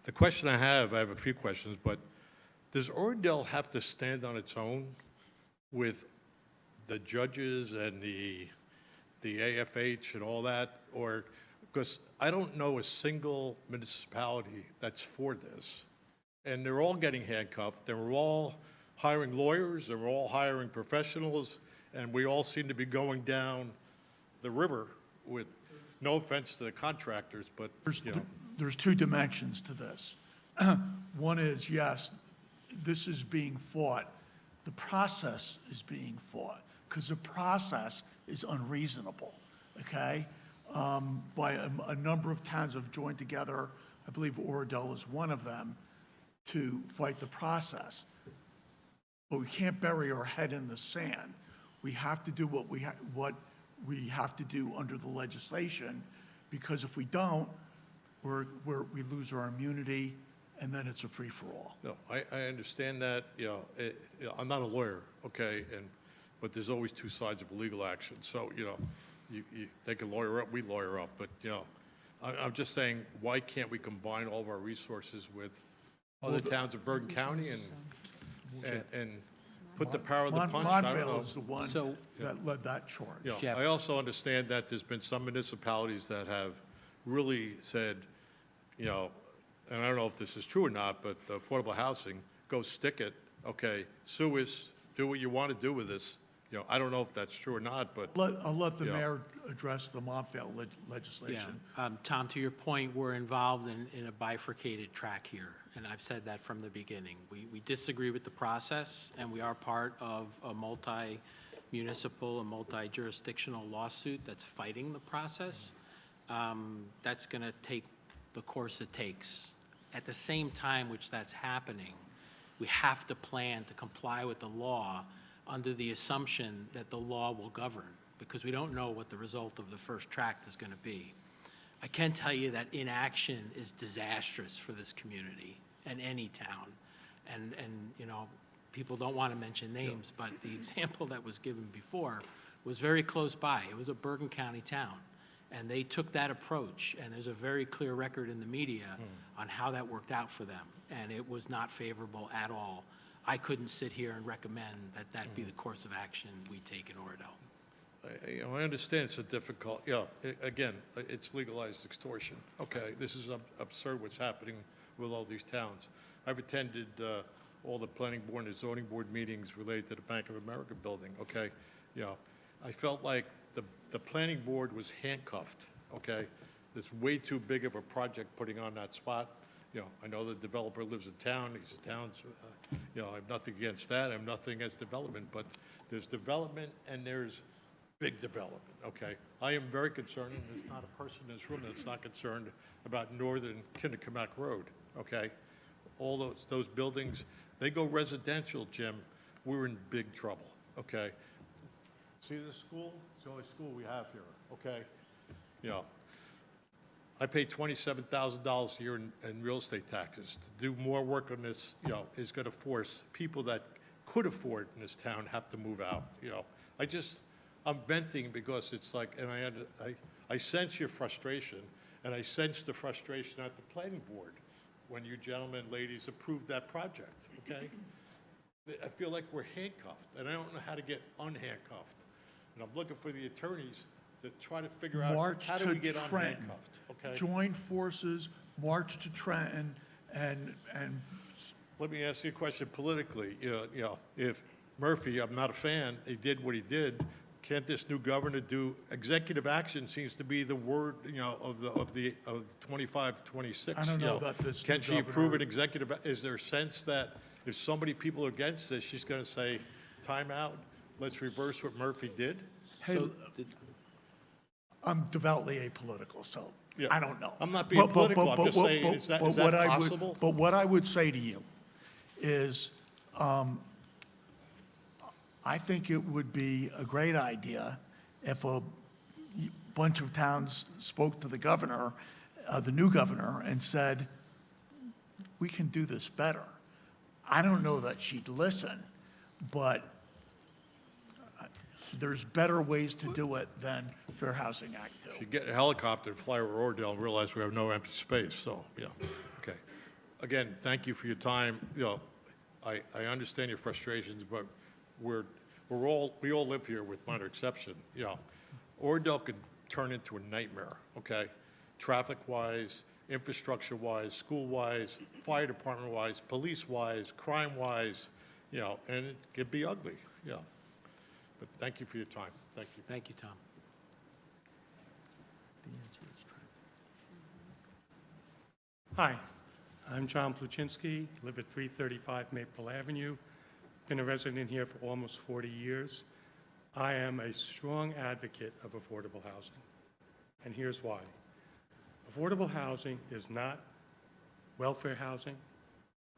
The question I have a few questions, but does Oradell have to stand on its own with the judges and the AFH and all that? Or, because I don't know a single municipality that's for this. And they're all getting handcuffed, and we're all hiring lawyers, and we're all hiring professionals, and we all seem to be going down the river with, no offense to the contractors, but, There's 2 dimensions to this. One is, yes, this is being fought. The process is being fought because the process is unreasonable, okay? By a number of towns have joined together, I believe Oradell is one of them, to fight the process. But we can't bury our head in the sand. We have to do what we have to do under the legislation, because if we don't, we lose our immunity, and then it's a free-for-all. no, I understand that, I'm not a lawyer, okay, but there's always 2 sides of a legal action. So, they can lawyer up, we lawyer up, but, I'm just saying, why can't we combine all of our resources with other towns of Bergen County and put the power of the punch? I don't know. Montvale is the one So- that led that charge. Jeff. I also understand that there's been some municipalities that have really said, and I don't know if this is true or not, but affordable housing, go stick it, okay, sue us, do what you want to do with this. I don't know if that's true or not, but, I'll let the Yeah. mayor address the Montvale legislation. Yeah, Tom, to your point, we're involved in a bifurcated track here, and I've said that from the beginning. We disagree with the process, and we are part of a multi-municipal and multi-jurisdictional lawsuit that's fighting the process. That's going to take the course it takes. At the same time which that's happening, we have to plan to comply with the law under the assumption that the law will govern. because we don't know what the result of the first tract is going to be. I can tell you that inaction is disastrous for this community and any town. And you know, people don't want to mention names, but the example that was given before was very close by. It was a Bergen County town. And they took that approach, and there's a very clear record in the media on how that worked out for them. And it was not favorable at all. I couldn't sit here and recommend that that be the course of action we take in Oradell. I understand it's a difficult, again, it's legalized extortion. Okay, this is absurd what's happening with all these towns. I've attended all the planning board and zoning board meetings related to the Bank of America building, okay? I felt like the planning board was handcuffed, okay? It's way too big of a project putting on that spot. I know the developer lives in town, he's a town, I have nothing against that, I have nothing against development, but there's development and there's big development, okay? I am very concerned, and there's not a person in this room that's not concerned about northern Kinnekumack Road, okay? All those buildings, they go residential, Jim, we're in big trouble, okay? See this school? It's the only school we have here, okay? I pay $27,000 a year in real estate taxes. To do more work on this, is going to force people that could afford in this town have to move out, I'm venting because it's like, and I sense your frustration, and I sense the frustration at the planning board when you gentlemen, ladies, approved that project, okay? I feel like we're handcuffed, and I don't know how to get unhandcuffed. And I'm looking for the attorneys to try to figure out March how do to we get Trenton. unhandcuffed, okay? Join forces, march to Trenton, and Let me ask you a question politically. If Murphy, I'm not a fan, he did what he did, can't this new governor do, executive action seems to be the word, of 25, 26. I don't know about this new Can she approve governor. an executive, is there a sense that if people are against this, she's going to say, time out, let's reverse what Murphy did? hey, So, I'm devoutly apolitical, so Yeah. I don't know. I'm not being political, I'm just saying, is that what I would- possible? But what I would say to you is, I think it would be a great idea if a bunch of towns spoke to the governor, the new governor, and said, we can do this better. I don't know that she'd listen, but there's better ways to do it than Fair Housing Act 2. If you get a helicopter and fly over Oradell and realize we have no empty space, so, okay. Again, thank you for your time. I understand your frustrations, but we all live here with minor exception. Oradell could turn into a nightmare, okay? Traffic-wise, infrastructure-wise, school-wise, fire department-wise, police-wise, crime-wise, and it could be ugly, But thank you for your time. Thank you. thank you, Tom. Hi, I'm John Pluchinski, live at 335 Maple Avenue. Been a resident here for almost 40 years. I am a strong advocate of affordable housing, and here's why. Affordable housing is not welfare housing,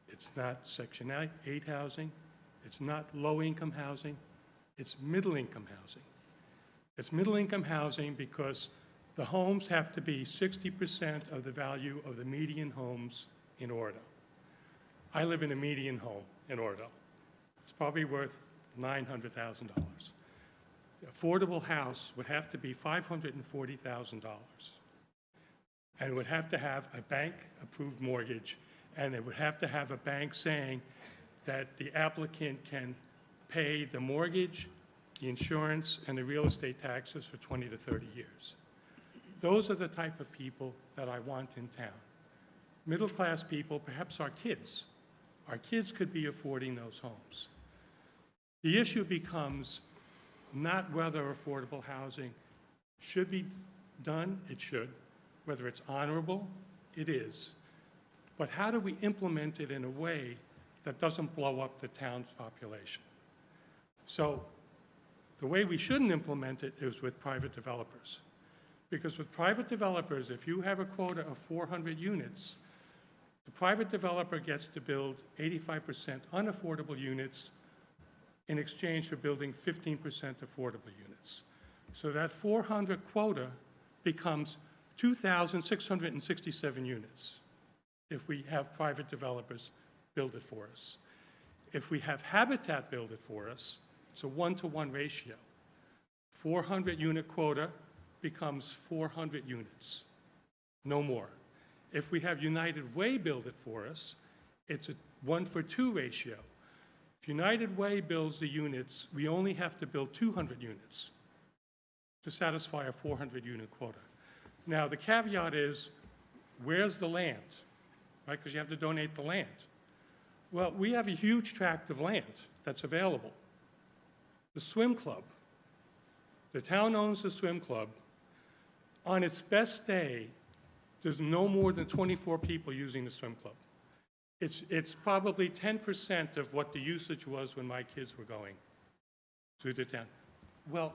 it's not Section 8 housing, it's not low-income housing, it's middle-income housing. It's middle-income housing because the homes have to be 60% of the value of the median homes in Oradell. I live in a median home in Oradell. It's probably worth $900,000. The affordable house would have to be $540,000. And it would have to have a bank-approved mortgage, and it would have to have a bank saying that the applicant can pay the mortgage, the insurance, and the real estate taxes for 20 to 30 years. Those are the type of people that I want in town. Middle-class people, perhaps our kids. Our kids could be affording those homes. The issue becomes not whether affordable housing should be done, it should. Whether it's honorable, it is. But how do we implement it in a way that doesn't blow up the town's population? So the way we shouldn't implement it is with private developers. Because with private developers, if you have a quota of 400 units, the private developer gets to build 85% unaffordable units in exchange for building 15% affordable units. So that 400 quota becomes 2,667 units if we have private developers build it for us. If we have Habitat build it for us, it's a 1-to-1 ratio. 400 unit quota becomes 400 units, no more. If we have United Way build it for us, it's a 1-for-2 ratio. If United Way builds the units, we only have to build 200 units to satisfy a 400 unit quota. Now, the caveat is, where's the land, right? Because you have to donate the land. Well, we have a huge tract of land that's available. The swim club, the town owns the swim club. On its best day, there's no more than 24 people using the swim club. It's probably 10% of what the usage was when my kids were going through the town. Well,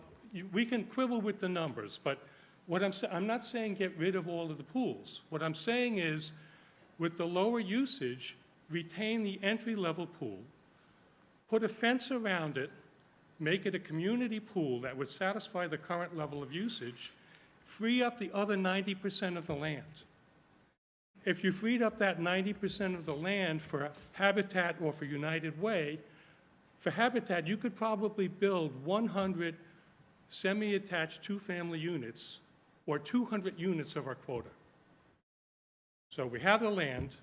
we can quibble with the numbers, but what I'm not saying get rid of all of the pools. What I'm saying is, with the lower usage, retain the entry-level pool, put a fence around it, make it a community pool that would satisfy the current level of usage, free up the other 90% of the land. If you freed up that 90% of the land for Habitat or for United Way, for Habitat, you could probably build 100 semi-attached two-family units or 200 units of our quota. So we have the land,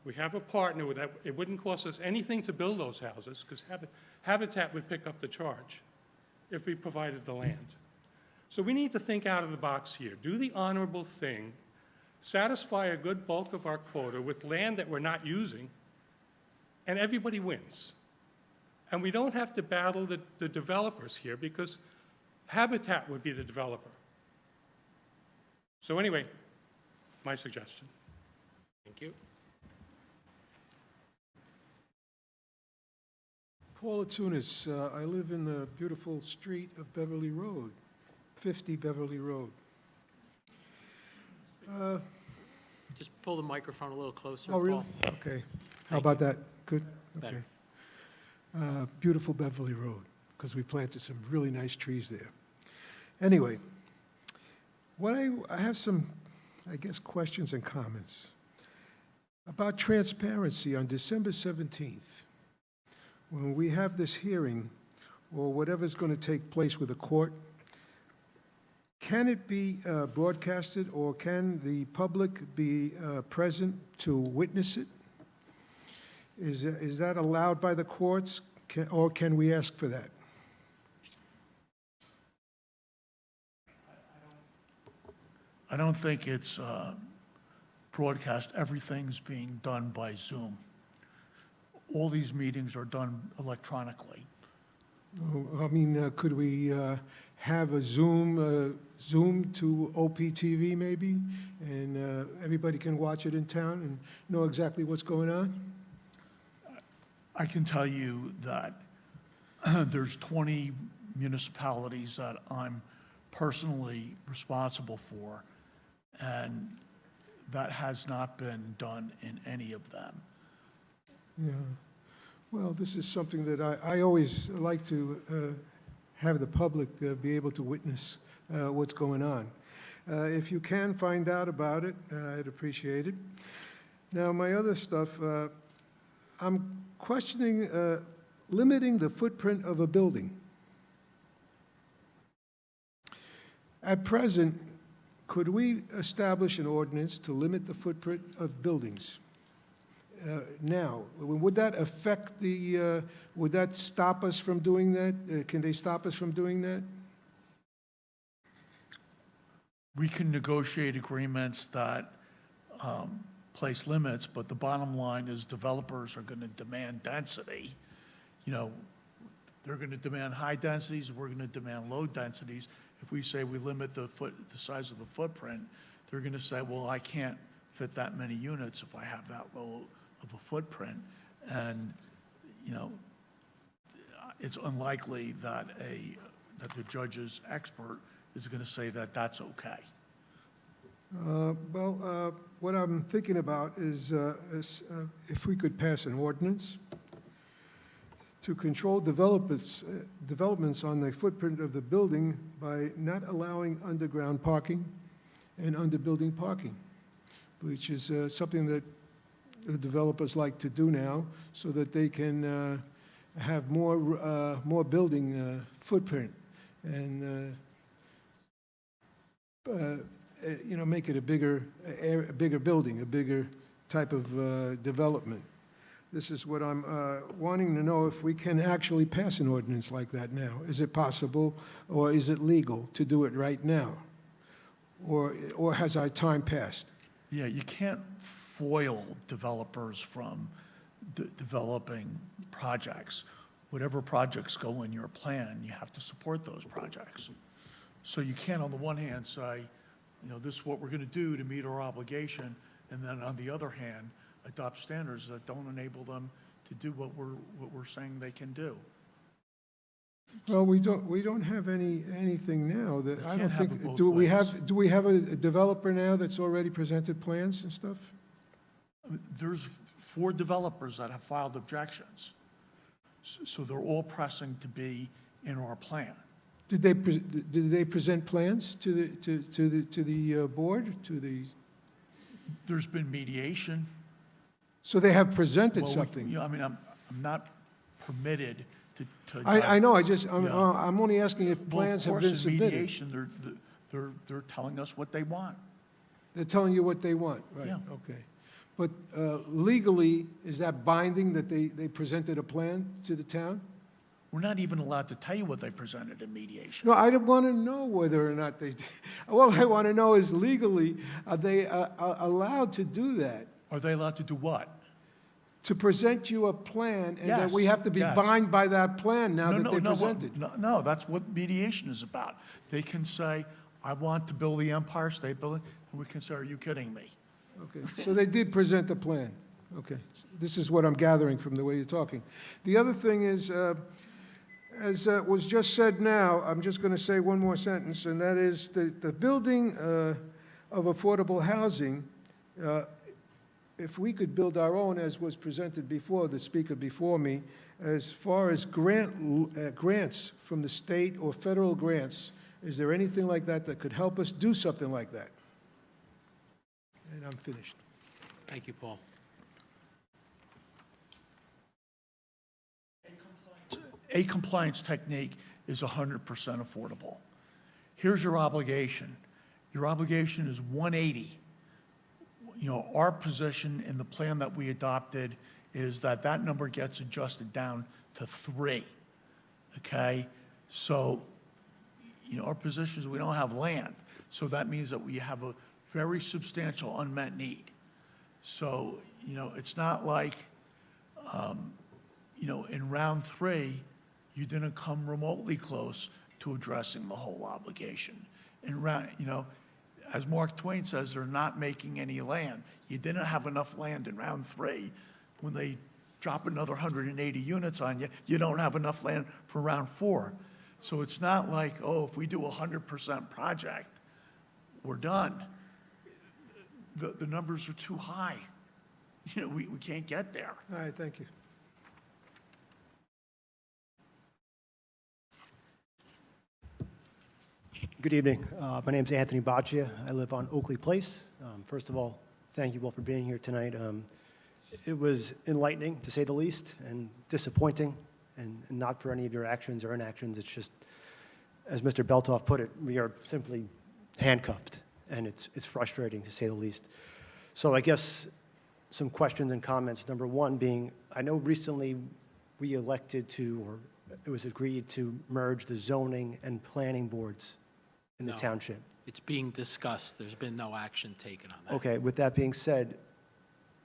we have a partner with that. It wouldn't cost us anything to build those houses because Habitat would pick up the charge if we provided the land. So we need to think out of the box here. Do the honorable thing, satisfy a good bulk of our quota with land that we're not using, and everybody wins. And we don't have to battle the developers here because Habitat would be the developer. So anyway, my suggestion. Thank you. Paul Atsunis, I live in the beautiful street of Beverly Road, 50 Beverly Road. Just pull the microphone a little closer, Oh, really? Paul. Okay. How about that? Good? Better. Okay. Beautiful Beverly Road, because we planted some really nice trees there. Anyway, I have some, I guess, questions and comments about transparency on December 17th. When we have this hearing, or whatever's going to take place with the court, can it be broadcasted, or can the public be present to witness it? Is that allowed by the courts, or can we ask for that? I don't think it's broadcast. Everything's being done by Zoom. All these meetings are done electronically. I mean, could we have a Zoom to OPTV maybe, and everybody can watch it in town and know exactly what's going on? I can tell you that there's 20 municipalities that I'm personally responsible for, and that has not been done in any of them. Yeah. Well, this is something that I always like to have the public be able to witness what's going on. If you can find out about it, I'd appreciate it. Now, my other stuff, I'm questioning limiting the footprint of a building. At present, could we establish an ordinance to limit the footprint of buildings? Now, would that affect the, would that stop us from doing that? Can they stop us from doing that? We can negotiate agreements that place limits, but the bottom line is developers are going to demand density. You know, they're going to demand high densities, we're going to demand low densities. If we say we limit the size of the footprint, they're going to say, well, I can't fit that many units if I have that low of a footprint. And, you know, it's unlikely that the judge's expert is going to say that that's okay. Well, what I'm thinking about is if we could pass an ordinance to control developments on the footprint of the building by not allowing underground parking and under-building parking, which is something that the developers like to do now so that they can have more building footprint and make it a bigger building, a bigger type of development. This is what I'm wanting to know, if we can actually pass an ordinance like that now. Is it possible, or is it legal to do it right now? Or has our time passed? Yeah, you can't foil developers from developing projects. Whatever projects go in your plan, you have to support those projects. So you can't, on the one hand, say, this is what we're going to do to meet our obligation, and then on the other hand, adopt standards that don't enable them to do what we're saying they can do. Well, we don't have anything now that, I can't don't have think, it both do we ways. have a developer now that's already presented plans and stuff? There's 4 developers that have filed objections. So they're all pressing to be in our plan. Did they present plans to the board, to the? There's been mediation. So they have presented Well, something? I'm not permitted to. I know, I'm Yeah. only asking if Well, plans of have course, been in submitted. mediation, they're telling us what they want. They're telling you what they want, right? Yeah. Okay. But legally, is that binding that they presented a plan to the town? We're not even allowed to tell you what they presented in mediation. No, I don't want to know whether or not they, all I want to know is legally, are they allowed to do that? Are they allowed to do what? To present you a plan, and that we Yes, have to be yes. bound by that plan now that they presented? No, that's what mediation is about. They can say, I want to build the Empire State Building, and we can say, are you kidding me? Okay, so they did present a plan. Okay, this is what I'm gathering from the way you're talking. The other thing is, as was just said now, I'm just going to say one more sentence, and that is the building of affordable housing, if we could build our own, as was presented before, the speaker before me, as far as grants from the state or federal grants, is there anything like that that could help us do something like that? And I'm finished. Thank you, Paul. A compliance technique is 100% affordable. Here's your obligation. Your obligation is 180. Our position in the plan that we adopted is that number gets adjusted down to 3. Okay? So, our position is we don't have land. So that means that we have a very substantial unmet need. So, it's not like, in round 3, you didn't come remotely close to addressing the whole obligation. In round, as Mark Twain says, they're not making any land. You didn't have enough land in round 3. When they drop another 180 units on you, you don't have enough land for round 4. So it's not like, if we do a 100% project, we're done. The numbers are too high. We can't get there. All right, thank you. Good evening. My name is Anthony Baccia. I live on Oakley Place. First of all, thank you all for being here tonight. It was enlightening, to say the least, and disappointing, and not for any of your actions or inactions. It's just, as Mr. Beltoff put it, we are simply handcuffed, and it's frustrating, to say the least. So I guess some questions and comments. Number one being, I know recently we elected to, or it was agreed to merge the zoning and planning boards in the No. township. It's being discussed. There's been no action taken on that. Okay, with that being said,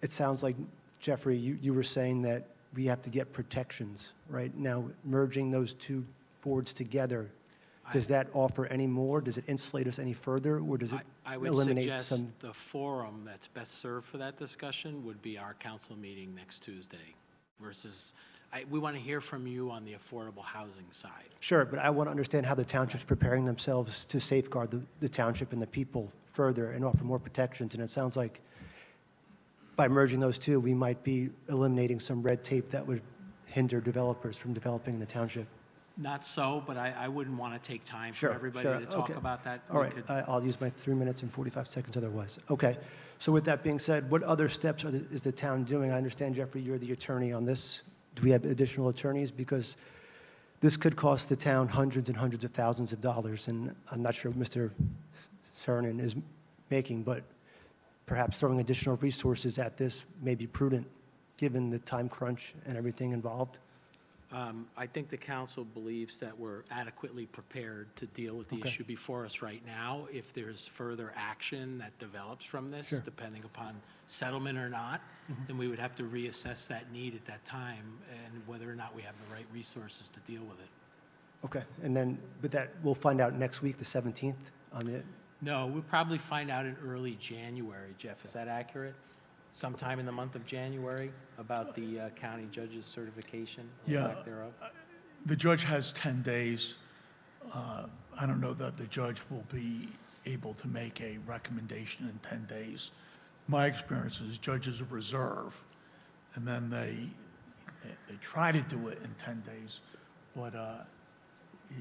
it sounds like, Jeffrey, you were saying that we have to get protections, right? Now, merging those 2 boards together, does that offer any more? Does it insulate us any further, or does it I would eliminate suggest some? the forum that's best served for that discussion would be our council meeting next Tuesday versus, we want to hear from you on the affordable housing side. Sure, but I want to understand how the township's preparing themselves to safeguard the township and the people further and offer more protections. And it sounds like by merging those 2, we might be eliminating some red tape that would hinder developers from developing in the township? Not so, but I wouldn't want to take time for Sure, everybody sure, to talk okay. about that. All We right, could- I'll use my 3 minutes and 45 seconds otherwise. Okay, so with that being said, what other steps is the town doing? I understand, Jeffrey, you're the attorney on this. Do we have additional attorneys? Because this could cost the town hundreds and hundreds of thousands of dollars, and I'm not sure what Mr. Saranen is making, but perhaps throwing additional resources at this may be prudent, given the time crunch and everything involved. I think the council believes that we're adequately prepared to deal with the Okay. issue before us right now. If there's further action that develops from this, Sure. depending upon settlement or not, then we would have to reassess that need at that time and whether or not we have the right resources to deal with it. Okay, and then, but that, we'll find out next week, the 17th, on the, No, we'll probably find out in early January, Jeff. Is that accurate? Sometime in the month of January about the county judge's certification or Yeah. lack thereof? The judge has 10 days. I don't know that the judge will be able to make a recommendation in 10 days. My experience is judges reserve, and then they try to do it in 10 days, but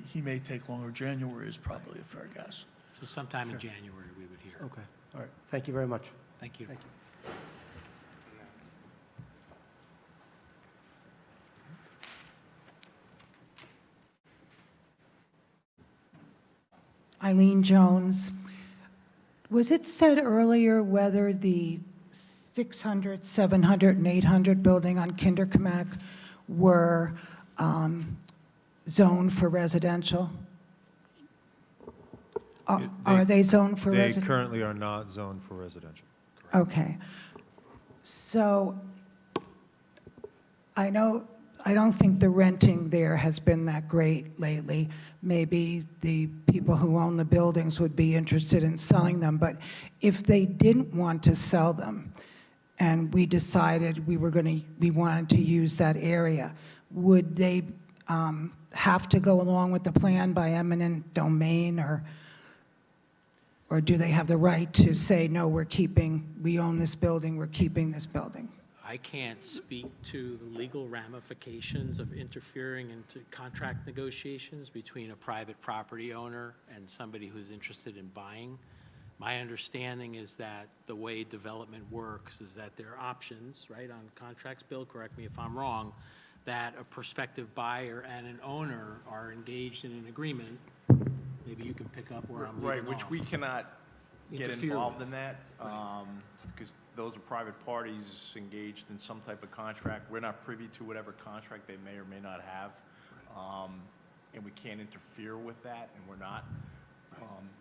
he may take longer. January is probably a fair guess. So sometime in January, we would hear. okay, all right. Thank you very much. Thank you. Thank you. Eileen Jones. Was it said earlier whether the 600, 700, and 800 building on Kinderkamak were zoned for residential? Are they zoned for They residential? currently are not zoned for residential. Okay. So I don't think the renting there has been that great lately. Maybe the people who own the buildings would be interested in selling them, but if they didn't want to sell them and we decided we wanted to use that area, would they have to go along with the plan by eminent domain, or do they have the right to say, no, we own this building, we're keeping this building? I can't speak to the legal ramifications of interfering into contract negotiations between a private property owner and somebody who's interested in buying. My understanding is that the way development works is that there are options, right, on contracts. Bill, correct me if I'm wrong, that a prospective buyer and an owner are engaged in an agreement. Maybe you can pick up where I'm leaving Right, which off. we cannot get Interfere involved with. in that, because those are private parties engaged in some type of contract. We're not privy to whatever contract they may or may not have, and we can't interfere with that, and we're not.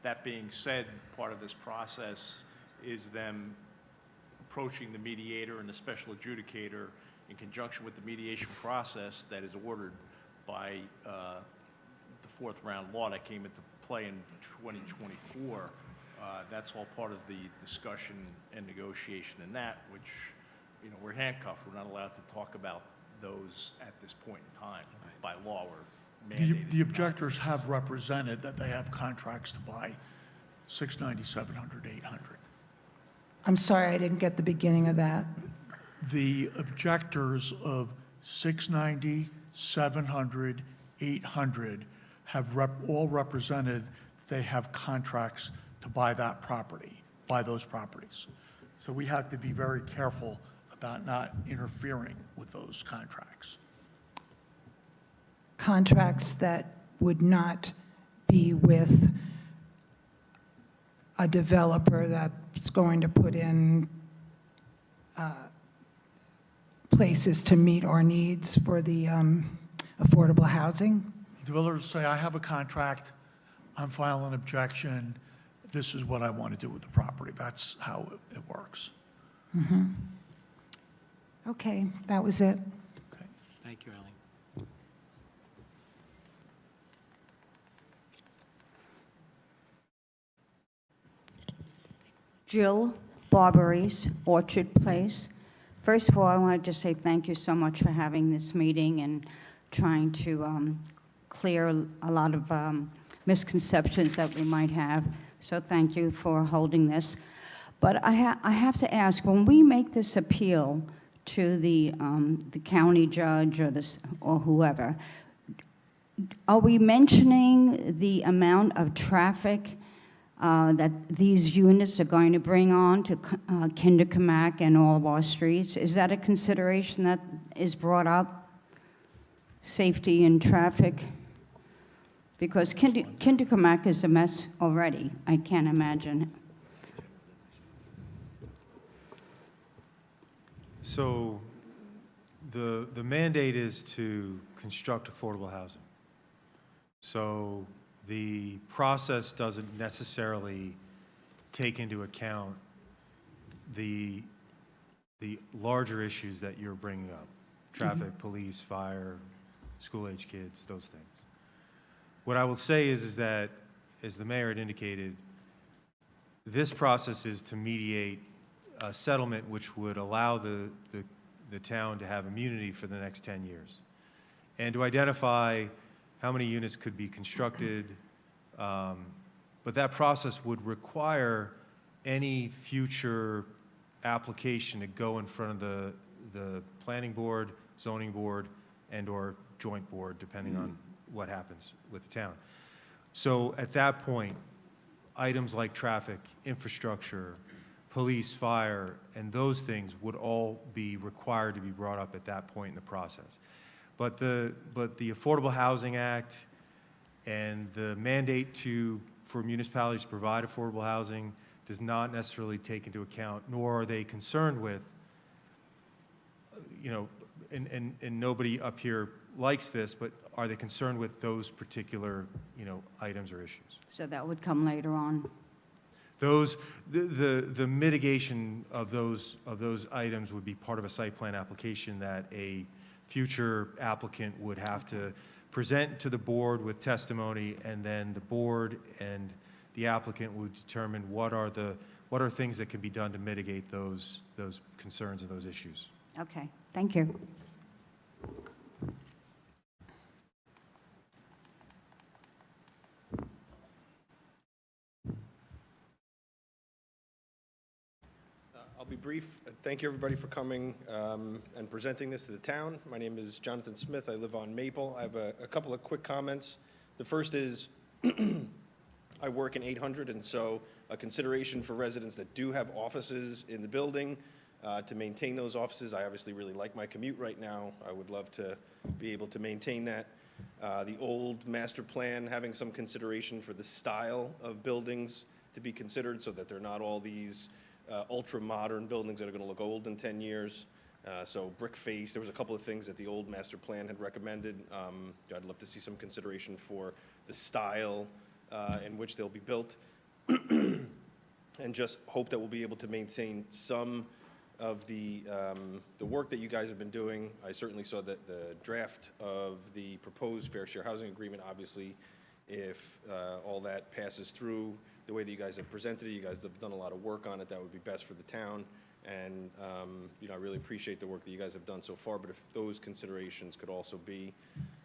That being said, part of this process is them approaching the mediator and the special adjudicator in conjunction with the mediation process that is ordered by the fourth round law that came into play in 2024. That's all part of the discussion and negotiation in that, which, you know, we're handcuffed. We're not allowed to talk about those at this point in time. By law, we're mandated. The objectors have represented that they have contracts to buy 690, 700, 800. I'm sorry, I didn't get the beginning of that. The objectors of 690, 700, 800 have all represented they have contracts to buy that property, buy those properties. So we have to be very careful about not interfering with those contracts. Contracts that would not be with a developer that's going to put in places to meet our needs for the affordable housing? Developers say, I have a contract, I'm filing an objection, this is what I want to do with the property. That's how it works. Okay, that was it. Thank you, Eileen. Jill Barbaries, Orchard Place. First of all, I want to just say thank you so much for having this meeting and trying to clear a lot of misconceptions that we might have. So thank you for holding this. But I have to ask, when we make this appeal to the county judge or whoever, are we mentioning the amount of traffic that these units are going to bring on to Kinderkamak and all of our streets? Is that a consideration that is brought up? Safety and traffic? Because Kinderkamak is a mess already. I can't imagine. So the mandate is to construct affordable housing. So the process doesn't necessarily take into account the larger issues that you're bringing up: traffic, police, fire, school-age kids, those things. What I will say is that, as the mayor had indicated, this process is to mediate a settlement which would allow the town to have immunity for the next 10 years, and to identify how many units could be constructed. But that process would require any future application to go in front of the planning board, zoning board, and/or joint board, depending on what happens with the town. So at that point, items like traffic, infrastructure, police, fire, and those things would all be required to be brought up at that point in the process. But the Affordable Housing Act and the mandate for municipalities to provide affordable housing does not necessarily take into account, nor are they concerned with, and nobody up here likes this, but are they concerned with those particular, items or issues? So that would come later on. The mitigation of those items would be part of a site plan application that a future applicant would have to present to the board with testimony, and then the board and the applicant would determine what are things that can be done to mitigate those concerns and those issues. Okay, thank you. I'll be brief. Thank you, everybody, for coming and presenting this to the town. My name is Jonathan Smith. I live on Maple. I have a couple of quick comments. The first is I work in 800, and so a consideration for residents that do have offices in the building to maintain those offices. I obviously really like my commute right now. I would love to be able to maintain that. The old master plan, having some consideration for the style of buildings to be considered so that they're not all these ultra-modern buildings that are going to look old in 10 years. So brick face, there was a couple of things that the old master plan had recommended. I'd love to see some consideration for the style in which they'll be built. And just hope that we'll be able to maintain some of the work that you guys have been doing. I certainly saw that the draft of the proposed fair share housing agreement. Obviously, if all that passes through the way that you guys have presented it, you guys have done a lot of work on it. That would be best for the town. And I really appreciate the work that you guys have done so far. But if those considerations could also be,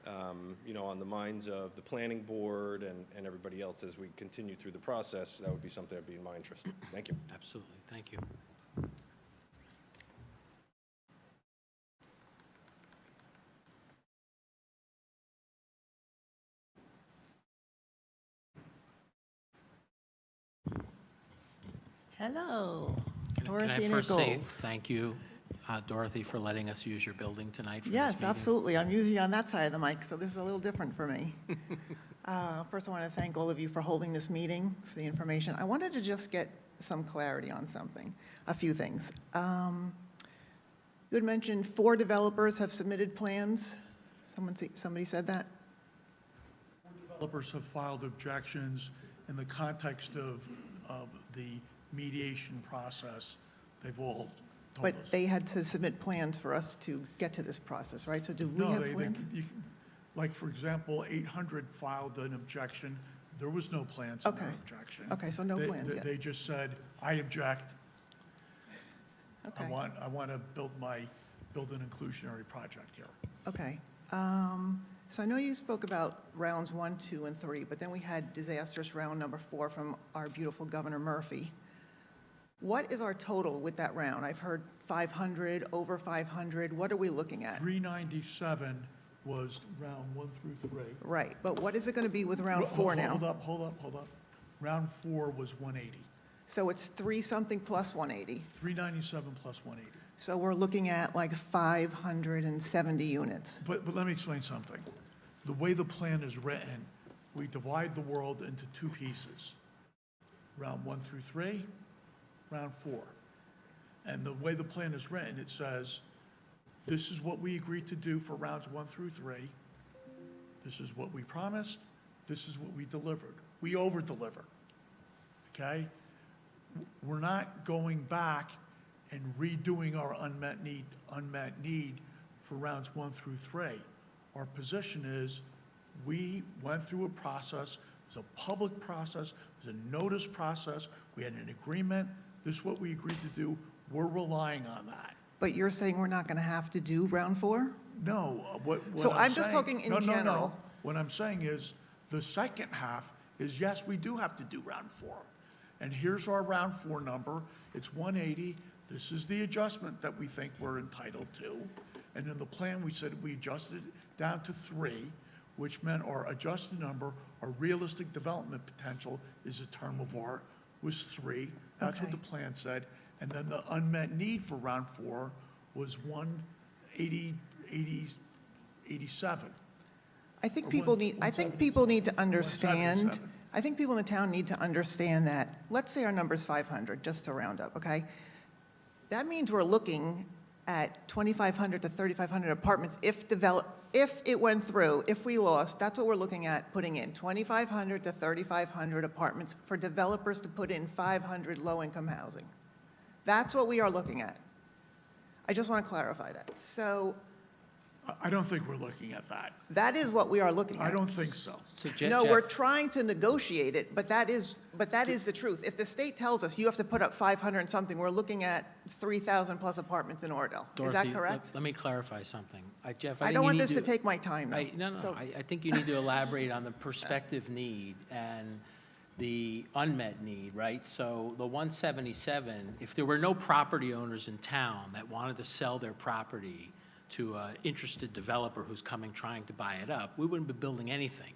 on the minds of the planning board and everybody else as we continue through the process, that would be something that would be in my interest. Thank you. Absolutely. Thank you. Hello, Can Dorothy I first say Nichols. thank you, Dorothy, for letting us use your building tonight for this Yes, meeting? absolutely. I'm usually on that side of the mic, so this is a little different for me. First, I want to thank all of you for holding this meeting, for the information. I wanted to just get some clarity on something, a few things. You had mentioned 4 developers have submitted plans. Somebody said that? Developers have filed objections in the context of the mediation process. They've all told But us. they had to submit plans for us to get to this process, right? So do we No, have plans? like, for example, 800 filed an objection. There was no plans in their Okay. objection. Okay, so no plans yet. They just said, I object. Okay. I want to build an inclusionary project here. Okay. So I know you spoke about rounds 1, 2, and 3, but then we had disastrous round number 4 from our beautiful Governor Murphy. What is our total with that round? I've heard 500, over 500? What are we looking at? 397 was round 1 through 3. Right, but what is it going to be with round 4 now? Hold up. Round 4 was 180. So it's 3-something plus 180. 397 plus 180. So we're looking at like 570 units. But let me explain something. The way the plan is written, we divide the world into 2 pieces. Round 1 through 3, round 4. And the way the plan is written, it says, this is what we agreed to do for rounds 1 through 3. This is what we promised. This is what we delivered. We over-delivered. Okay? We're not going back and redoing our unmet need for rounds 1 through 3. Our position is we went through a process. It was a public process. It was a notice process. We had an agreement. This is what we agreed to do. We're relying on that. But you're saying we're not going to have to do round 4? No. What So I'm just saying- talking in no, general. No. What I'm saying is the second half is, yes, we do have to do round 4. And here's our round 4 number. It's 180. This is the adjustment that we think we're entitled to. And in the plan, we said we adjusted it down to 3, which meant our adjusted number, our realistic development potential is a term of art, was 3. That's what Okay. the plan said. And then the unmet need for round 4 was 87. I think Or people need, I think people need to understand, 177. I think people in the town need to understand that, let's say our number's 500, just to round up, okay? That means we're looking at 2,500 to 3,500 apartments if it went through, if we lost, that's what we're looking at putting in, 2,500 to 3,500 apartments for developers to put in 500 low-income housing. That's what we are looking at. I just want to clarify that. So I don't think we're looking at that. that is what we are looking at. I don't think so. So No, we're trying to negotiate it, but that is the truth. If the state tells us you have to put up 500 and something, we're looking at 3,000 plus apartments in Oradell. Is that Dorothy, correct? Let me clarify something. Jeff, I think don't you want need this to take my time, though. No, So- I think you need to elaborate on the prospective need and the unmet need, right? So the 177, if there were no property owners in town that wanted to sell their property to an interested developer who's trying to buy it up, we wouldn't be building anything.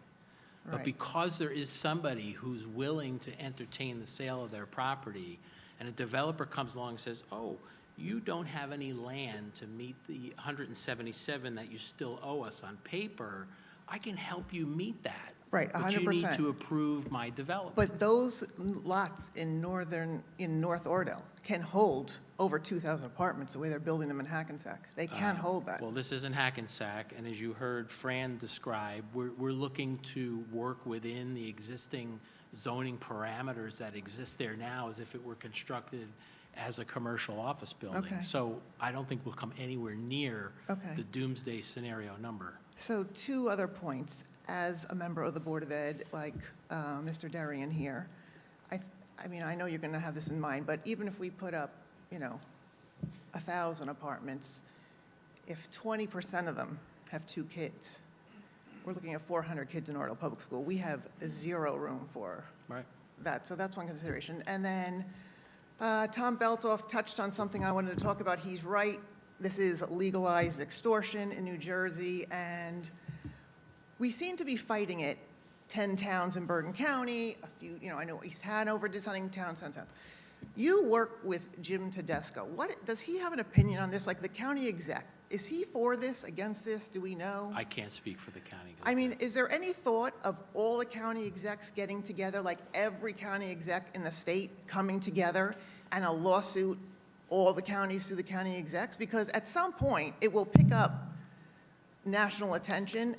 But Right. because there is somebody who's willing to entertain the sale of their property, and a developer comes along and says, oh, you don't have any land to meet the 177 that you still owe us on paper, I can help you meet that. Right, But you need 100%. to approve my development. But those lots in North Oradell can hold over 2,000 apartments, the way they're building them in Hackensack. They can hold that. Well, this isn't Hackensack, and as you heard Fran describe, we're looking to work within the existing zoning parameters that exist there now as if it were constructed as a commercial office building. Okay. So I don't think we'll come anywhere near Okay. the doomsday scenario number. So 2 other points. As a member of the Board of Ed, like Mr. Darian here, I mean, I know you're going to have this in mind, but even if we put up, 1,000 apartments, if 20% of them have 2 kids, we're looking at 400 kids in Oradell Public School. We have 0 room for Right. that, so that's one consideration. And then Tom Beltoff touched on something I wanted to talk about. He's right. This is legalized extortion in New Jersey, and we seem to be fighting it. 10 towns in Bergen County, a few, I know East Hanover did something, towns. You work with Jim Tedesco. Does he have an opinion on this? Like the county exec, is he for this, against this? Do we know? I can't speak for the county. I mean, is there any thought of all the county execs getting together, like every county exec in the state coming together and a lawsuit, all the counties through the county execs? Because at some point, it will pick up national attention,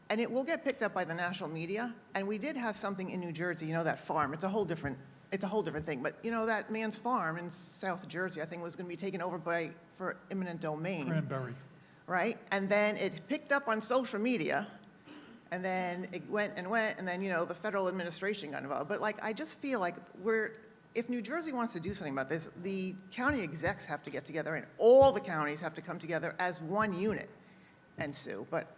and it will get picked up by the national media. And we did have something in New Jersey, that farm. It's a whole different thing. But that man's farm in South Jersey, I think, was going to be taken over for eminent domain. Cranberry. Right? And then it picked up on social media, and then it went, and then, the federal administration got involved. But I just feel like if New Jersey wants to do something about this, the county execs have to get together, and all the counties have to come together as one unit and sue. But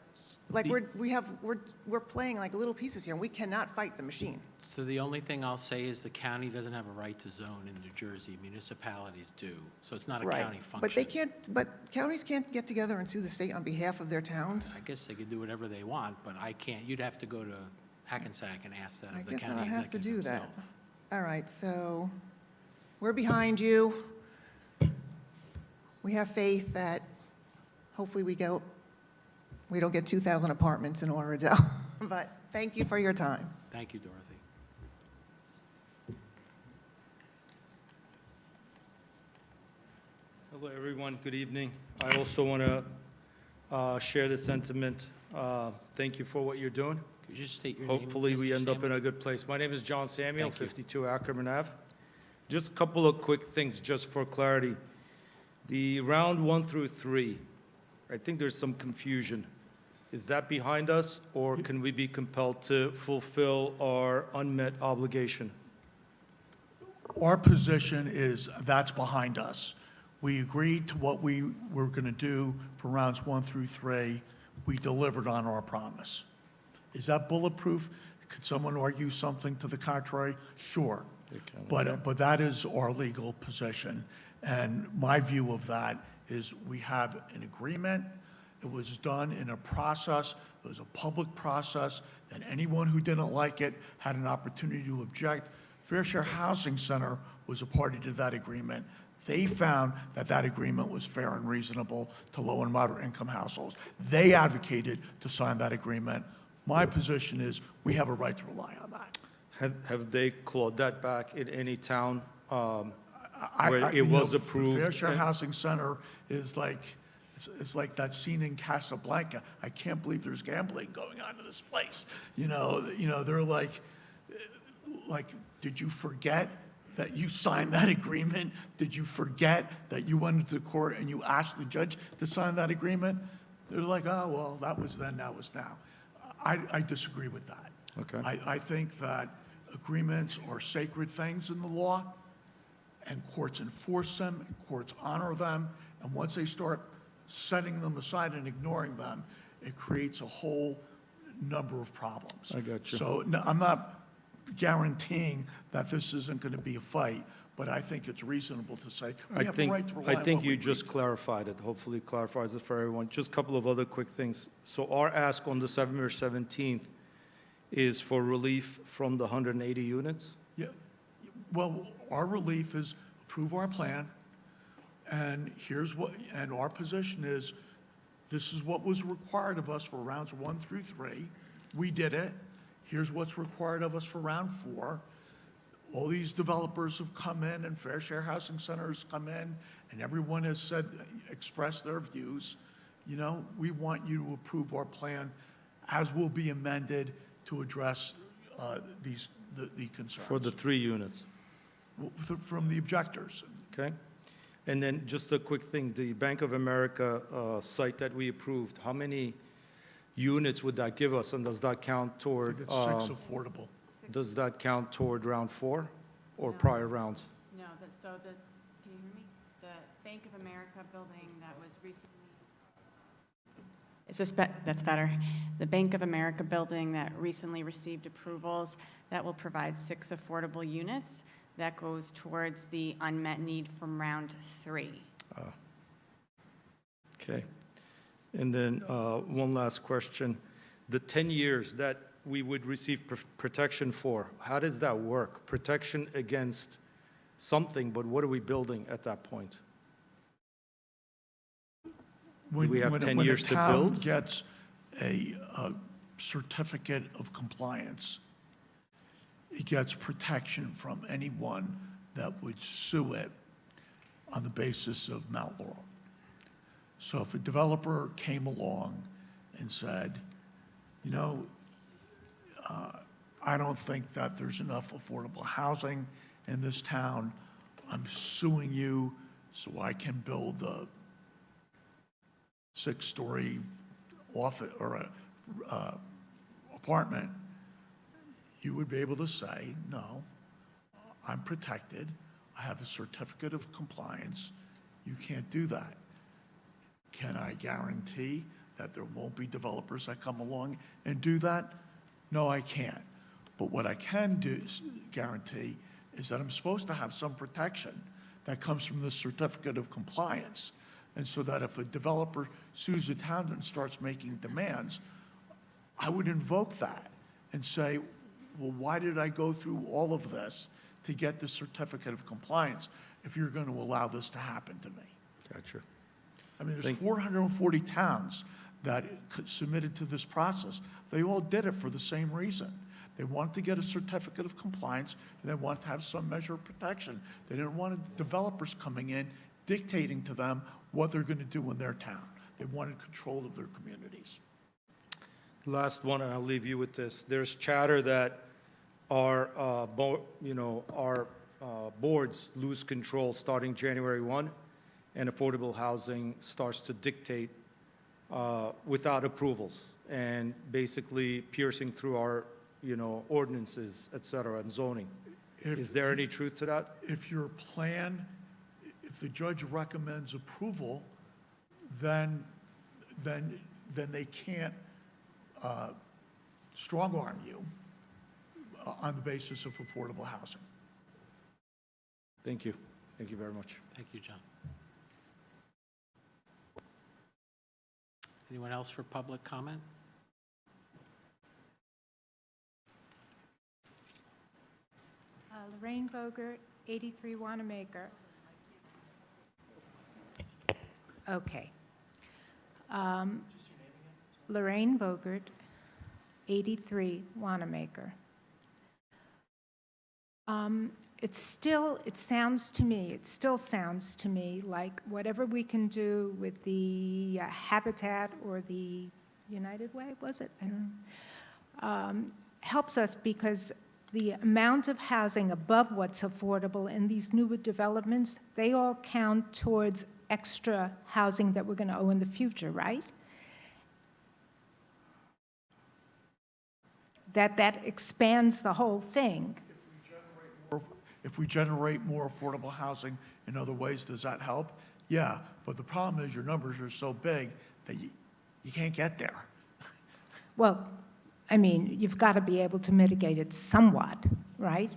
Like, we're playing like little pieces here, and we cannot fight the machine. So the only thing I'll say is the county doesn't have a right to zone in New Jersey. Municipalities do. So it's not a Right. county function. But they can't, but counties can't get together and sue the state on behalf of their towns? I guess they could do whatever they want, but I can't. You'd have to go to Hackensack and ask that I of the guess county I'll have to executive do that. himself. All right, so we're behind you. We have faith that hopefully we don't get 2,000 apartments in Oradell. But thank you for your time. Thank you, Dorothy. Hello, everyone. Good evening. I also want to share the sentiment. Thank you for what you're doing. Could you just state your name? Hopefully, we Mr. end up Samuel? in a good place. My name is John Samuel, Thank you. 52 Ackerman Ave. Just a couple of quick things, just for clarity. The round 1 through 3, I think there's some confusion. Is that behind us, or can we be compelled to fulfill our unmet obligation? Our position is that's behind us. We agreed to what we were going to do for rounds 1 through 3. We delivered on our promise. Is that bulletproof? Could someone argue something to the contrary? Sure. But that is our legal position. And my view of that is we have an agreement. It was done in a process. It was a public process, that anyone who didn't like it had an opportunity to object. Fair Share Housing Center was a party to that agreement. They found that that agreement was fair and reasonable to low and moderate income households. They advocated to sign that agreement. My position is we have a right to rely on that. Have they clawed that back in any town where it you was know, approved? Fair Share Housing Center is like, it's like that scene in Casablanca. I can't believe there's gambling going on in this place. They're like, did you forget that you signed that agreement? Did you forget that you went into the court and you asked the judge to sign that agreement? They're like, oh, well, that was then, that was now. I disagree with that. Okay. I think that agreements are sacred things in the law, and courts enforce them, and courts honor them, and once they start setting them aside and ignoring them, it creates a whole number of problems. I got you. So no, I'm not guaranteeing that this isn't going to be a fight, but I think it's reasonable to say we have a right to rely I on think what you we just clarified it. Hopefully it clarifies it for everyone. Just a couple of other quick things. So our ask on December 17th is for relief from the 180 units? Yeah, well, our relief is approve our plan, and and our position is, this is what was required of us for rounds 1 through 3. We did it. Here's what's required of us for round 4. All these developers have come in, and Fair Share Housing Centers come in, and everyone has expressed their views. We want you to approve our plan as will be amended to address the concerns. For the 3 units? From the objectors. Okay. And then just a quick thing, the Bank of America site that we approved, how many units would that give us? And does that count toward? It's 6 affordable. Does that count toward round 4 or prior rounds? No, can you hear me? The Bank of America building that was recently, that's better. The Bank of America building that recently received approvals, that will provide 6 affordable units. That goes towards the unmet need from round 3. Okay. And then one last question. The 10 years that we would receive protection for, how does that work? Protection against something, but what are we building at that point? Do we have 10 years to build? When a town gets a certificate of compliance, it gets protection from anyone that would sue it on the basis of Mount Laurel. So if a developer came along and said, I don't think that there's enough affordable housing in this town, I'm suing you so I can build a 6-story office or a apartment, you would be able to say, no, I'm protected, I have a certificate of compliance, you can't do that. Can I guarantee that there won't be developers that come along and do that? No, I can't. But what I can do, guarantee, is that I'm supposed to have some protection that comes from the certificate of compliance. And so that if a developer sues the town and starts making demands, I would invoke that and say, well, why did I go through all of this to get the certificate of compliance if you're going to allow this to happen to me? Gotcha. I mean, there's 440 towns that submitted to this process. They all did it for the same reason. They wanted to get a certificate of compliance, and they wanted to have some measure of protection. They didn't want developers coming in dictating to them what they're going to do in their town. They wanted control of their communities. Last one, and I'll leave you with this. There's chatter that our, boards lose control starting January 1, and affordable housing starts to dictate without approvals and basically piercing through our, ordinances, et cetera, and zoning. Is there any truth to that? If your plan, if the judge recommends approval, then they can't strong-arm you on the basis of affordable housing. Thank you. Thank you very much. Thank you, John. Anyone else for public comment? Lorraine Bogert, 83 Wanamaker. Okay. Lorraine Bogert, 83 Wanamaker. It still sounds to me like whatever we can do with the Habitat or the United Way, was it? I don't know. Helps us because the amount of housing above what's affordable in these newer developments, they all count towards extra housing that we're going to owe in the future, right? That expands the whole thing. If we generate more affordable housing in other ways, does that help? Yeah, but the problem is your numbers are so big that you can't get there. Well, I mean, you've got to be able to mitigate it somewhat, right?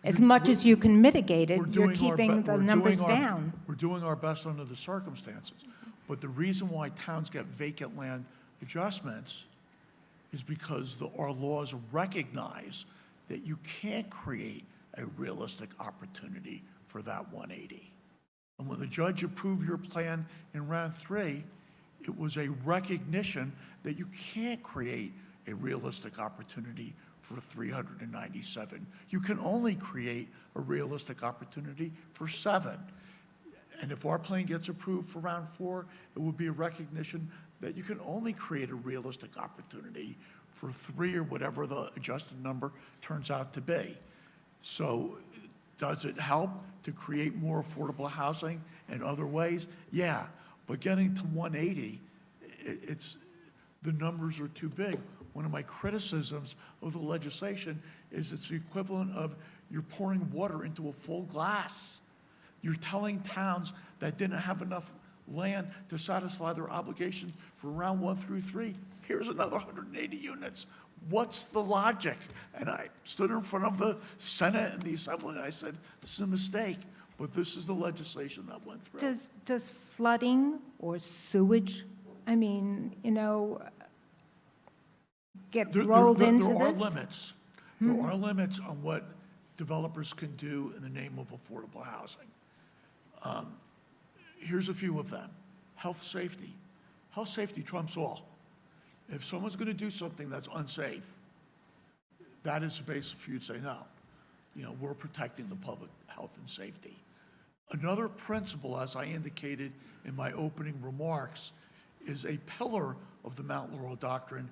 As much as you can mitigate it, you're keeping the numbers down. We're doing our best under the circumstances. But the reason why towns get vacant land adjustments is because our laws recognize that you can't create a realistic opportunity for that 180. And when the judge approved your plan in round 3, it was a recognition that you can't create a realistic opportunity for 397. You can only create a realistic opportunity for 7. And if our plan gets approved for round 4, it would be a recognition that you can only create a realistic opportunity for 3 or whatever the adjusted number turns out to be. So does it help to create more affordable housing in other ways? Yeah, but getting to 180, the numbers are too big. One of my criticisms of the legislation is it's the equivalent of you're pouring water into a full glass. You're telling towns that didn't have enough land to satisfy their obligations for round 1 through 3, here's another 180 units. What's the logic? And I stood in front of the Senate and the Assembly and I said, this is a mistake, but this is the legislation that went through. Does flooding or sewage, I mean, get rolled into this? There are limits. There are limits on what developers can do in the name of affordable housing. Here's a few of them. Health safety. Health safety trumps all. If someone's going to do something that's unsafe, that is the basis for you to say, no, we're protecting the public health and safety. Another principle, as I indicated in my opening remarks, is a pillar of the Mount Laurel Doctrine,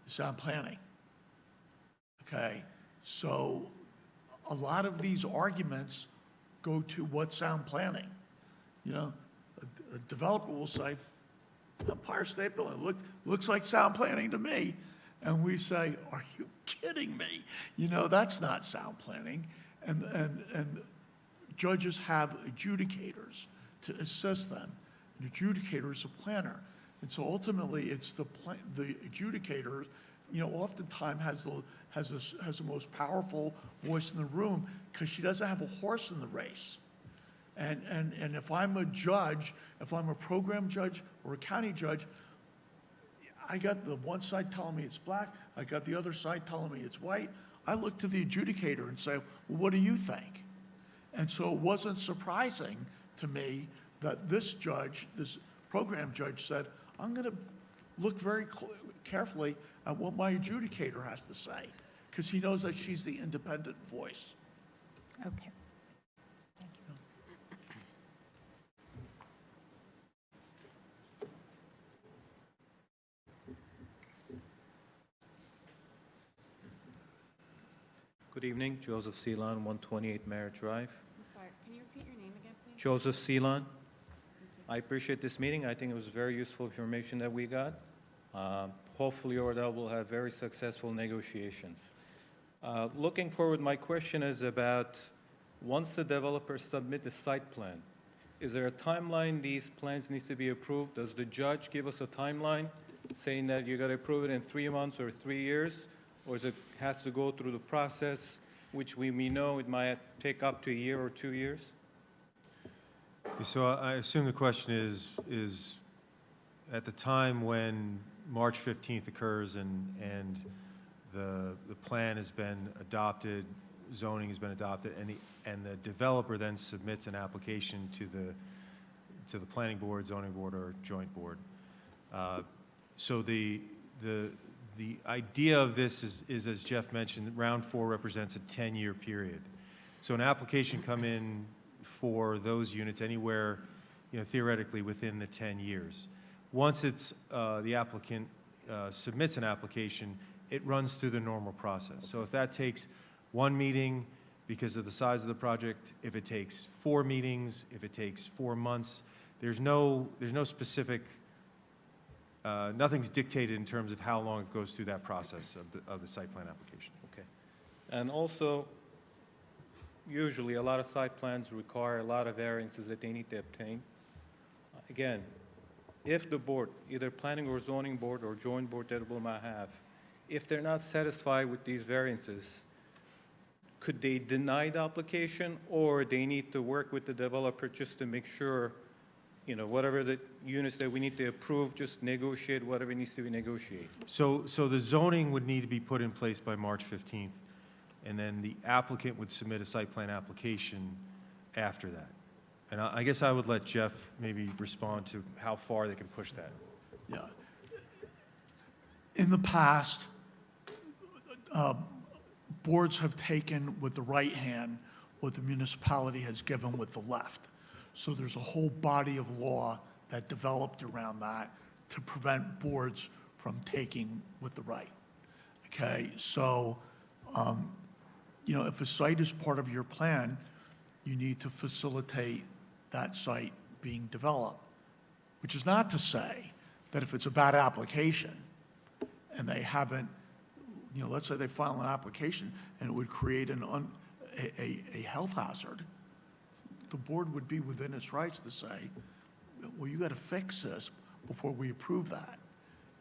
sound planning. Okay, so a lot of these arguments go to what's sound planning. A developer will say, Empire State Building looks like sound planning to me. And we say, are you kidding me? That's not sound planning. And judges have adjudicators to assist them. An adjudicator is a planner. And so ultimately, it's the adjudicator, oftentimes has the most powerful voice in the room because she doesn't have a horse in the race. And if I'm a judge, if I'm a program judge or a county judge, I got the one side telling me it's black, I got the other side telling me it's white. I look to the adjudicator and say, well, what do you think? And so it wasn't surprising to me that this program judge said, I'm going to look very carefully at what my adjudicator has to say, because he knows that she's the independent voice. Okay. Good evening, Joseph Ceylon, 128 Merritt Drive. I'm sorry, can you repeat your name again, please? Joseph Ceylon. I appreciate this meeting. I think it was very useful information that we got. Hopefully, Oradell will have very successful negotiations. Looking forward, my question is about once the developers submit the site plan, is there a timeline these plans need to be approved? Does the judge give us a timeline saying that you got to approve it in 3 months or 3 years? Or is it has to go through the process, which we know it might take up to a year or 2 years? So I assume the question is at the time when March 15th occurs and the plan has been adopted, zoning has been adopted, and the developer then submits an application to the planning board, zoning board, or joint board. So the idea of this is, as Jeff mentioned, round 4 represents a 10-year period. So an application come in for those units anywhere, theoretically within the 10 years. Once the applicant submits an application, it runs through the normal process. So if that takes 1 meeting because of the size of the project, if it takes 4 meetings, if it takes 4 months, there's no specific. Nothing's dictated in terms of how long it goes through that process of the site plan application. Okay. And also, usually a lot of site plans require a lot of variances that they need to obtain. Again, if the board, either planning or zoning board or joint board that will might have, if they're not satisfied with these variances, could they deny the application, or they need to work with the developer just to make sure, whatever the units that we need to approve, just negotiate whatever needs to be negotiated? So the zoning would need to be put in place by March 15th, and then the applicant would submit a site plan application after that. And I guess I would let Jeff maybe respond to how far they can push that. Yeah. In the past, boards have taken with the right hand what the municipality has given with the left. So there's a whole body of law that developed around that to prevent boards from taking with the right. Okay, so, if a site is part of your plan, you need to facilitate that site being developed, which is not to say that if it's a bad application and they haven't, let's say they file an application and it would create a health hazard, the board would be within its rights to say, well, you got to fix this before we approve that.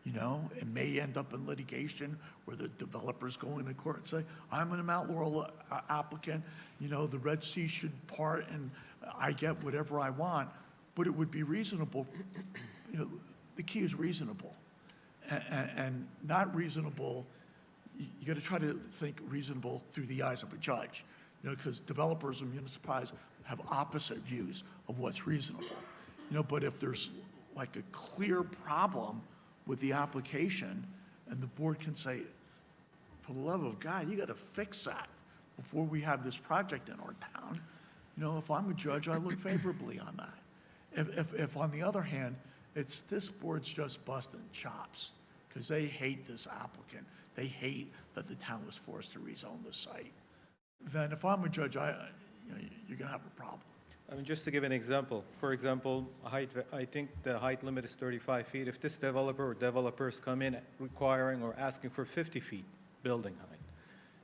It may end up in litigation where the developer's going to court and say, I'm an Mount Laurel applicant, the Red Sea should part and I get whatever I want, but it would be reasonable. The key is reasonable and not reasonable. You got to try to think reasonable through the eyes of a judge, because developers and municipalities have opposite views of what's reasonable. But if there's like a clear problem with the application and the board can say, for the love of God, you got to fix that before we have this project in our town. If I'm a judge, I look favorably on that. If on the other hand, it's this board's just busting chops because they hate this applicant. They hate that the town was forced to rezone the site. Then if I'm a judge, you're going to have a problem. Just to give an example, for example, I think the height limit is 35 feet. If this developer or developers come in requiring or asking for 50 feet building height,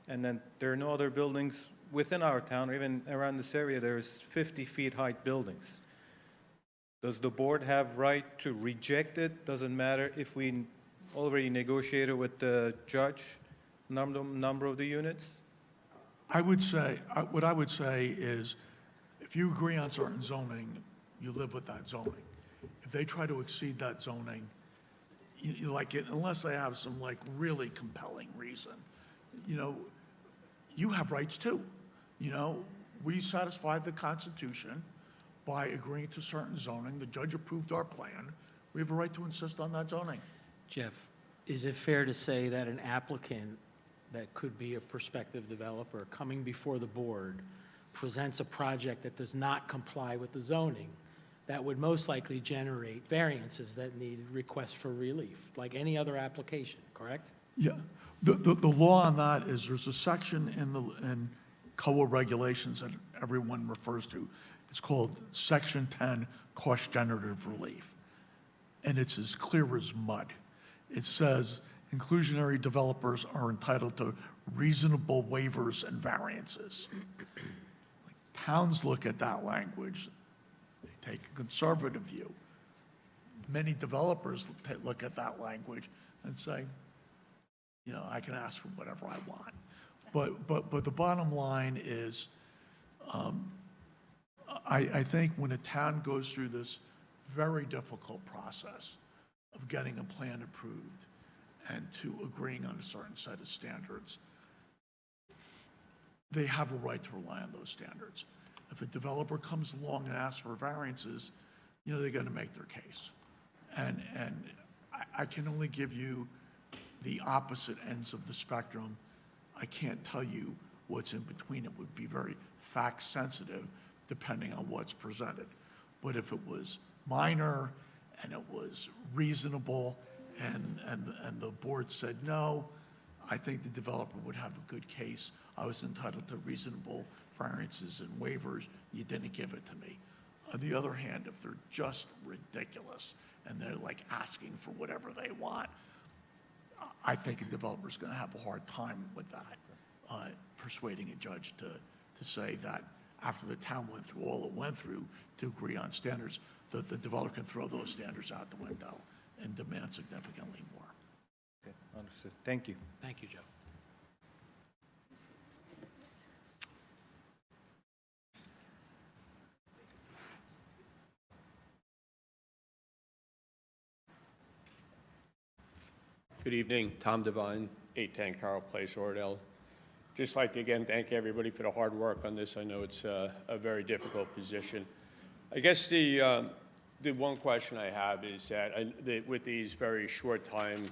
and then there are no other buildings within our town or even around this area, there's 50 feet height buildings. Does the board have right to reject it? Doesn't matter if we already negotiated with the judge, number of the units? I would say, what I would say is, if you agree on certain zoning, you live with that zoning. If they try to exceed that zoning, you like it, unless they have some like really compelling reason, you have rights too. We satisfied the Constitution by agreeing to certain zoning. The judge approved our plan. We have a right to insist on that zoning. Jeff, is it fair to say that an applicant that could be a prospective developer coming before the board presents a project that does not comply with the zoning, that would most likely generate variances that need requests for relief, like any other application, correct? Yeah, the law on that is there's a section in COA regulations that everyone refers to. It's called Section 10, Cost Generative Relief. And it's as clear as mud. It says inclusionary developers are entitled to reasonable waivers and variances. Towns look at that language, they take a conservative view. Many developers look at that language and say, I can ask for whatever I want. But the bottom line is, I think when a town goes through this very difficult process of getting a plan approved and to agreeing on a certain set of standards, they have a right to rely on those standards. If a developer comes along and asks for variances, they're going to make their case. And I can only give you the opposite ends of the spectrum. I can't tell you what's in between. It would be very fact sensitive depending on what's presented. But if it was minor and it was reasonable and the board said no, I think the developer would have a good case. I was entitled to reasonable variances and waivers. You didn't give it to me. On the other hand, if they're just ridiculous and they're like asking for whatever they want, I think a developer's going to have a hard time with that, persuading a judge to say that after the town went through all it went through to agree on standards, that the developer can throw those standards out the window and demand significantly more. Okay, understood. Thank you. Thank you, Joe. Good evening, Tom Devine, 810 Carroll Place, Oradell. Just like to again thank everybody for the hard work on this. I know it's a very difficult position. I guess the one question I have is that with these very short time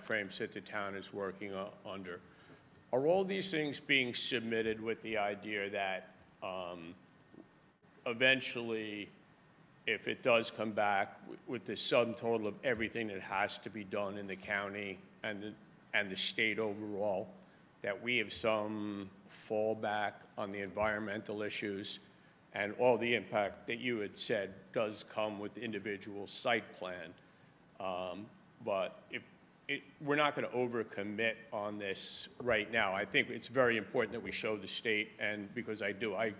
frames that the town is working under, are all these things being submitted with the idea that eventually, if it does come back with the sum total of everything that has to be done in the county and the state overall, that we have some fallback on the environmental issues and all the impact that you had said does come with the individual site plan. But we're not going to overcommit on this right now. I think it's very important that we show the state, and because I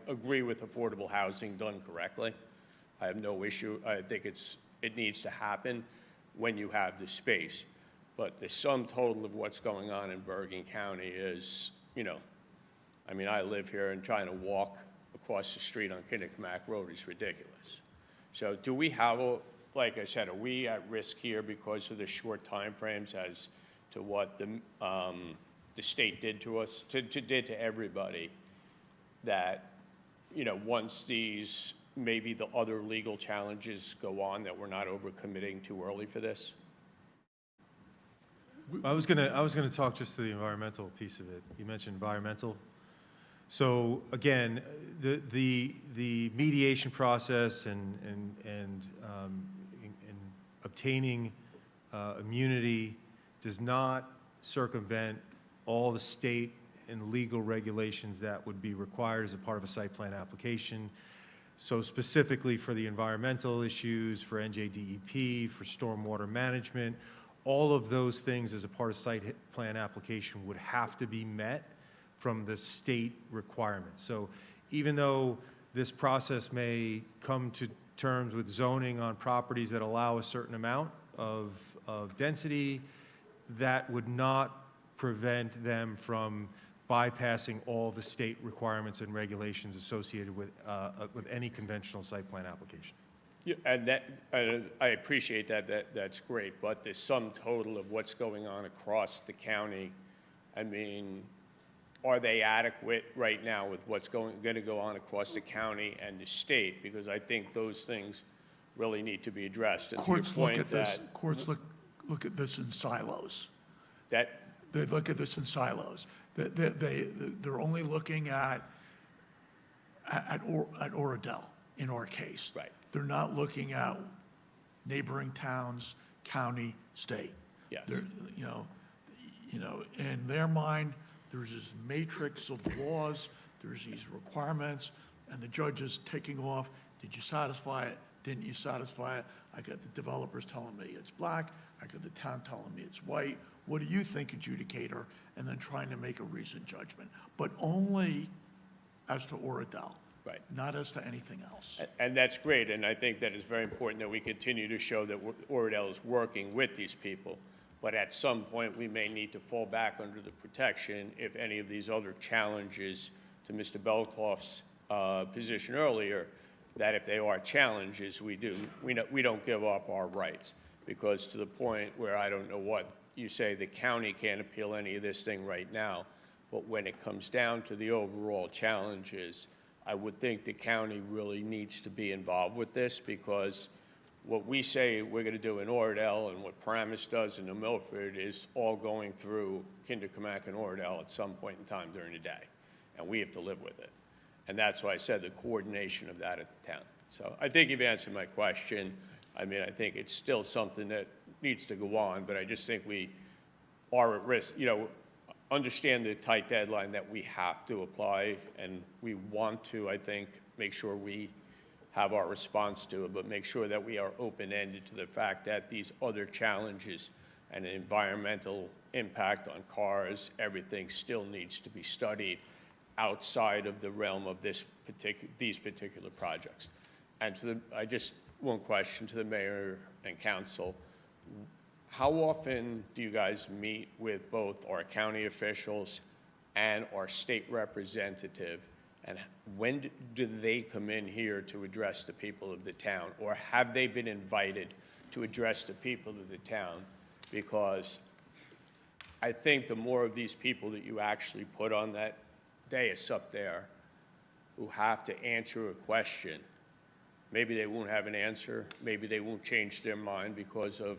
agree with affordable housing done correctly. I have no issue. I think it needs to happen when you have the space. But the sum total of what's going on in Bergen County is, I live here and trying to walk across the street on Kinnecmack Road is ridiculous. So do we have, like I said, are we at risk here because of the short time frames as to what the state did to us, did to everybody, that, once these maybe the other legal challenges go on, that we're not overcommitting too early for this? I was gonna talk just to the environmental piece of it. You mentioned environmental. So again, the mediation process and obtaining immunity does not circumvent all the state and legal regulations that would be required as a part of a site plan application. So specifically for the environmental issues, for NJDEP, for stormwater management, all of those things as a part of site plan application would have to be met from the state requirements. So even though this process may come terms with zoning on properties that allow a certain amount of density, that would not prevent them from bypassing all the state requirements and regulations associated with any conventional site plan application. Yeah, and I appreciate that, that's great, but the sum total of what's going on across the county, I mean, are they adequate right now with what's going to go on across the county and the state? Because I think those things really need to be addressed. And to your Courts look point at this, that- courts look at this in silos. That, They look at this in silos. They're only looking at Oradell in our case. Right. They're not looking at neighboring towns, county, state. Yes. They're, in their mind, there's this matrix of laws, there's these requirements, and the judge is ticking off, did you satisfy it? Didn't you satisfy it? I got the developers telling me it's black, I got the town telling me it's white. What do you think, adjudicator? And then trying to make a reasoned judgment, but only as to Oradell. Right. Not as to anything else. And that's great, and I think that it's very important that we continue to show that Oradell is working with these people. But at some point, we may need to fall back under the protection if any of these other challenges to Mr. Beltoff's position earlier, that if they are challenges, we don't give up our rights. Because to the point where I don't know what you say, the county can't appeal any of this thing right now, but when it comes down to the overall challenges, I would think the county really needs to be involved with this, because what we say we're going to do in Oradell and what Paramus does in New Milford is all going through Kinderkamak and Oradell at some point in time during the day, and we have to live with it. And that's why I said the coordination of that at the town. So I think you've answered my question. I mean, I think it's still something that needs to go on, but I just think we are at risk, understand the tight deadline that we have to apply, and we want to, I think, make sure we have our response to it, but make sure that we are open-ended to the fact that these other challenges and the environmental impact on cars, everything still needs to be studied outside of the realm of these particular projects. And one question to the mayor and council. How often do you guys meet with both our county officials and our state representative? And when do they come in here to address the people of the town? Or have they been invited to address the people of the town? Because I think the more of these people that you actually put on that dais up there who have to answer a question, maybe they won't have an answer, maybe they won't change their mind because of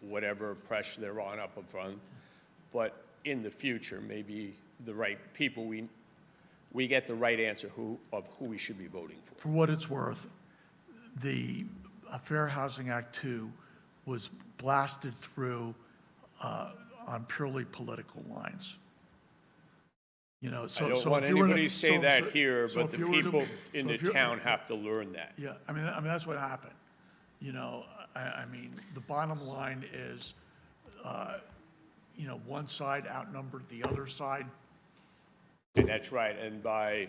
whatever pressure they're on up front, but in the future, maybe the right people, we get the right answer of who we should be voting for. For what it's worth, the Fair Housing Act 2 was blasted through on purely political lines. I don't want anybody to say that here, but the people in the town have to learn that. Yeah, I mean, that's what happened. I mean, the bottom line is, one side outnumbered the other side. And that's right, and by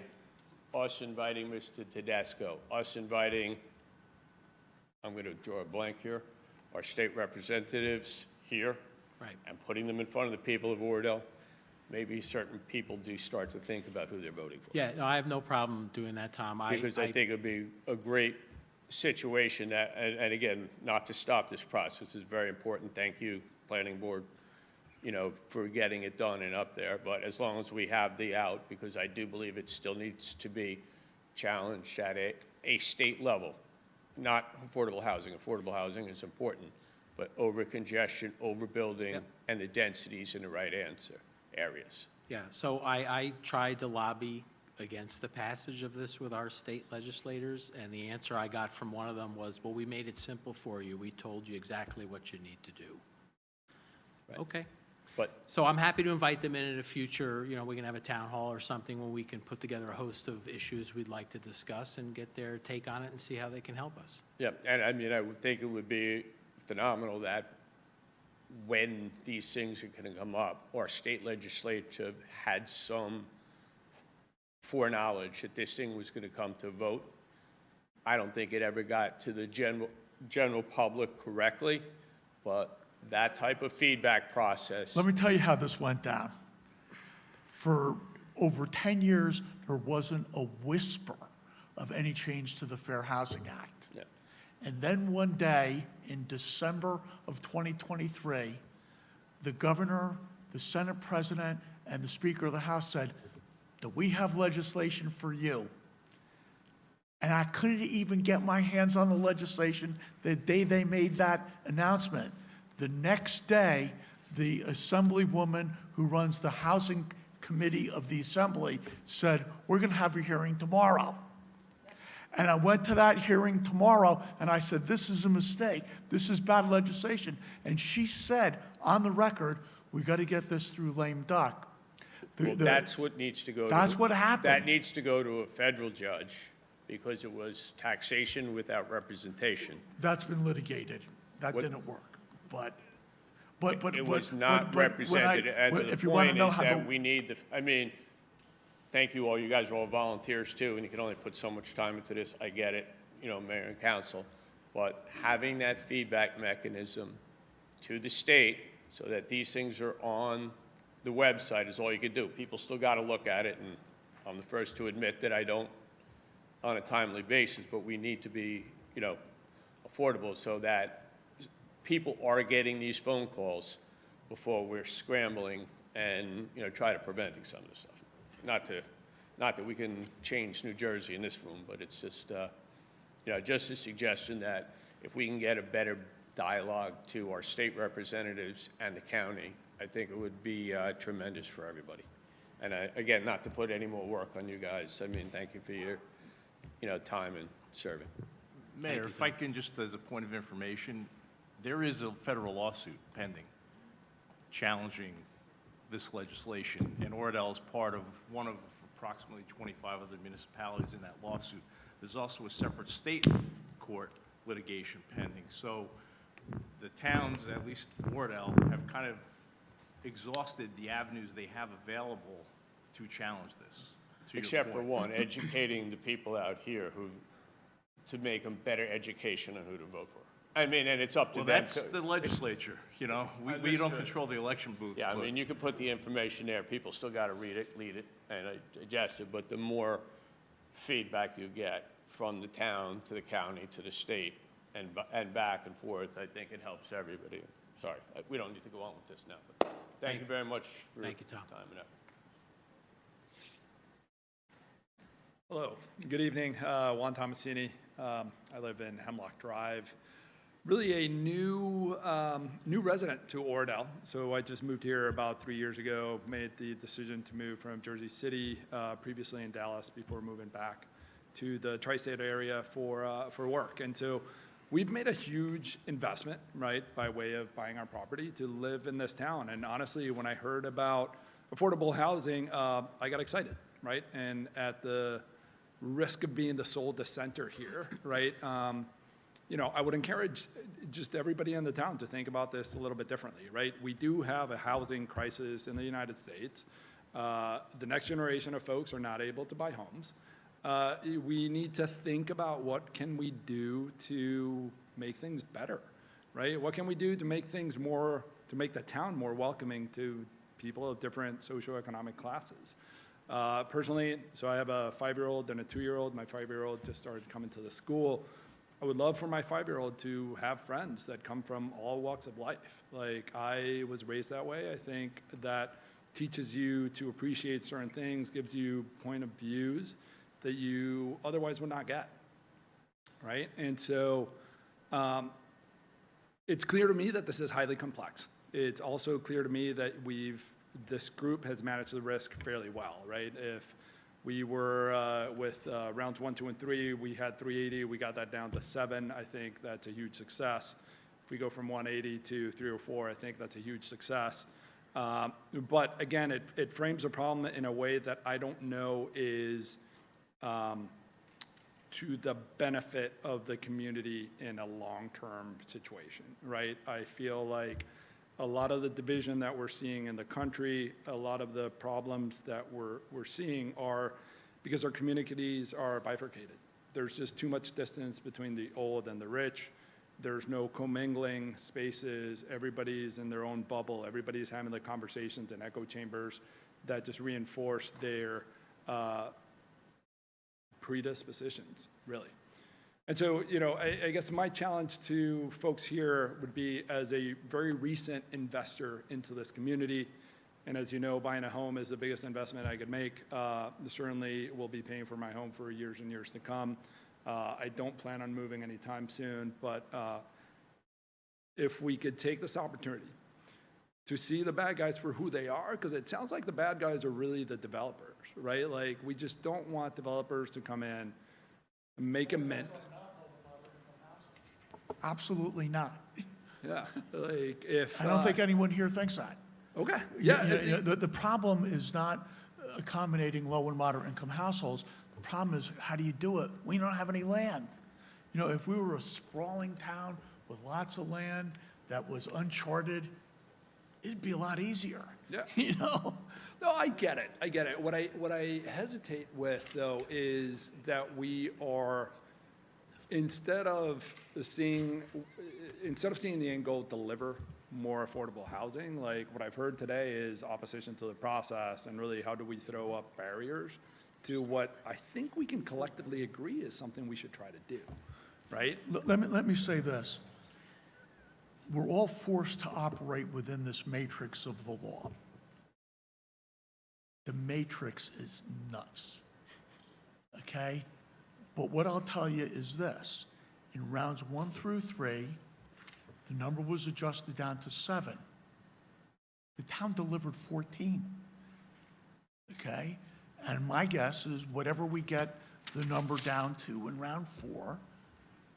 us inviting Mr. Tedesco, us inviting, I'm going to draw a blank here, our state representatives here, right, and putting them in front of the people of Oradell, maybe certain people do start to think about who they're voting for. Yeah, no, I have no problem doing that, Tom. Because I think it would be a great situation that, and again, not to stop this process is very important. Thank you, Planning Board, for getting it done and up there. But as long as we have the out, because I do believe it still needs to be challenged at a state level, not affordable housing. Affordable housing is important, but over congestion, overbuilding, and the densities in the right areas. Yeah, so I tried to lobby against the passage of this with our state legislators, and the answer I got from one of them was, well, we made it simple for you. We told you exactly what you need to do. Right. Okay. But so I'm happy to invite them in a future, we can have a town hall or something where we can put together a host of issues we'd like to discuss and get their take on it and see how they can help us. Yeah, and I mean, I would think it would be phenomenal that when these things are going to come up, our state legislature had some foreknowledge that this thing was going to come to vote, I don't think it ever got to the general public correctly, but that type of feedback process. Let me tell you how this went down. For over 10 years, there wasn't a whisper of any change to the Fair Housing Act. Yeah. And then one day, in December of 2023, the governor, the Senate president, and the Speaker of the House said, "Do we have legislation for you?" And I couldn't even get my hands on the legislation the day they made that announcement. The next day, the Assemblywoman who runs the Housing Committee of the Assembly said, "We're going to have a hearing tomorrow." And I went to that hearing tomorrow, and I said, "This is a mistake. This is bad legislation." And she said, on the record, "We got to get this through lame duck." Well, that's what needs to go. That's what happened. That needs to go to a federal judge because it was taxation without representation. That's been litigated. That didn't work. But It was not represented. And the if you want to point know is how that the, we need the, I mean, thank you all. You guys are all volunteers too, and you can only put so much time into this. I get it, you know, mayor and council. But having that feedback mechanism to the state so that these things are on the website is all you can do. People still got to look at it, and I'm the first to admit that I don't on a timely basis, but we need to be, you know, affordable so that people are getting these phone calls before we're scrambling and, you know, try to preventing some of this stuff. Not that we can change New Jersey in this room, but it's just, you know, just a suggestion that if we can get a better dialogue to our state representatives and the county, I think it would be tremendous for everybody. And again, not to put any more work on you guys. I mean, thank you for your, you know, time and serving. Mayor, if I can just, as a point of information, there is a federal lawsuit pending challenging this legislation, and Oradell is part of one of approximately 25 other municipalities in that lawsuit. There's also a separate state court litigation pending. So the towns, at least Oradell, have kind of exhausted the avenues they have available to challenge this. to your Except for point. one, educating the people out here to make them better education on who to vote for. I mean, and it's up to Well, them. that's the legislature, you know? We don't control the election booths. Yeah, I but- mean, you can put the information there, people still got to read it, and adjust it, but the more feedback you get from the town to the county to the state and back and forth, I think it helps everybody. Sorry, we don't need to go on with this now, but thank you very much for your Thank you, Tom. time and effort. Hello, good evening. Juan Tomasini. I live in Hemlock Drive. Really a new resident to Oradell. So I just moved here about 3 years ago, made the decision to move from Jersey City, previously in Dallas, before moving back to the tri-state area for work. And so we've made a huge investment, right, by way of buying our property to live in this town. And honestly, when I heard about affordable housing, I got excited, right? And at the risk of being the sole dissenter here, right? You know, I would encourage just everybody in the town to think about this a little bit differently, right? We do have a housing crisis in the United States. The next generation of folks are not able to buy homes. We need to think about what can we do to make things better, right? What can we do to make things more, to make the town more welcoming to people of different socioeconomic classes? Personally, so I have a 5-year-old and a 2-year-old. My 5-year-old just started coming to the school. I would love for my 5-year-old to have friends that come from all walks of life. Like, I was raised that way. I think that teaches you to appreciate certain things, gives you point of views that you otherwise would not get, right? And so it's clear to me that this is highly complex. It's also clear to me that this group has managed the risk fairly well, right? If we were with rounds 1, 2, and 3, we had 380, we got that down to 7. I think that's a huge success. If we go from 180 to 3 or 4, I think that's a huge success. But again, it frames a problem in a way that I don't know is to the benefit of the community in a long-term situation, right? I feel like a lot of the division that we're seeing in the country, a lot of the problems that we're seeing are because our communities are bifurcated, There's just too much distance between the old and the rich. There's no commingling spaces. Everybody's in their own bubble. Everybody's having the conversations in echo chambers that just reinforce their predispositions, really. And so, you know, I guess my challenge to folks here would be, as a very recent investor into this community, and as you know, buying a home is the biggest investment I could make. Certainly will be paying for my home for years and years to come. I don't plan on moving anytime soon, but if we could take this opportunity to see the bad guys for who they are, because it sounds like the bad guys are really the developers, right? Like, we just don't want developers to come in and make a mint. Absolutely not. Yeah, like if... I don't think anyone here thinks that. Okay, yeah. The problem is not accommodating low and moderate income households. The problem is, how do you do it? We don't have any land. You know, if we were a sprawling town with lots of land that was uncharted, it'd be a lot easier. Yeah. You know? No, I get it. I get it. What I hesitate with, though, is that we are, instead of seeing the end goal deliver more affordable housing, like what I've heard today is opposition to the process, and really how do we throw up barriers to what I think we can collectively agree is something we should try to do, right? Let me say this. We're all forced to operate within this matrix of the law. The matrix is nuts, okay? But what I'll tell you is this. In rounds 1 through 3, the number was adjusted down to 7. The town delivered 14, okay? And my guess is whatever we get the number down to in round 4,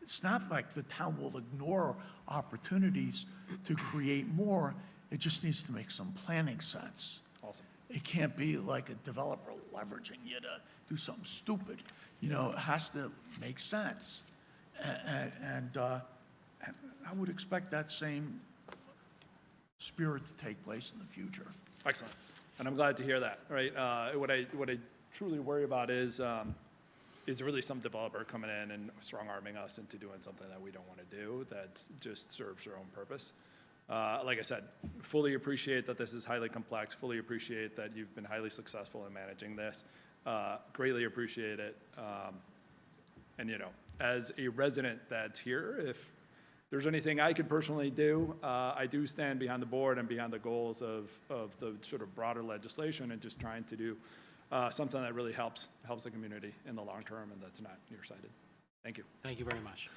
it's not like the town will ignore opportunities to create more. It just needs to make some planning sense. Awesome. It can't be like a developer leveraging you to do something stupid. You know, it has to make sense. And I would expect that same spirit to take place in the future. Excellent. And I'm glad to hear that, right? What I truly worry about is really some developer coming in and strong-arming us into doing something that we don't want to do that just serves their own purpose. Like I said, fully appreciate that this is highly complex, fully appreciate that you've been highly successful in managing this. Greatly appreciate it. And, you know, as a resident that's here, if there's anything I could personally do, I do stand behind the board and behind the goals of the sort of broader legislation, and just trying to do something that really helps the community in the long term and that's not nearsighted. Thank you. Thank you very much.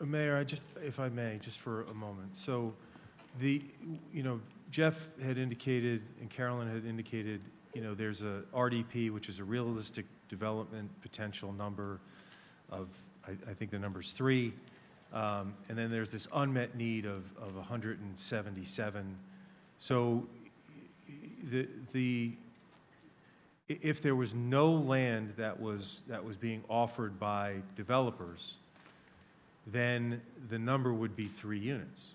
Mayor, if I may, just for a moment. So Jeff had indicated and Carolyn had indicated, there's a RDP, which is a realistic development potential number of, I think the number's 3. And then there's this unmet need of 177. So if there was no land that was being offered by developers, then the number would be 3 units.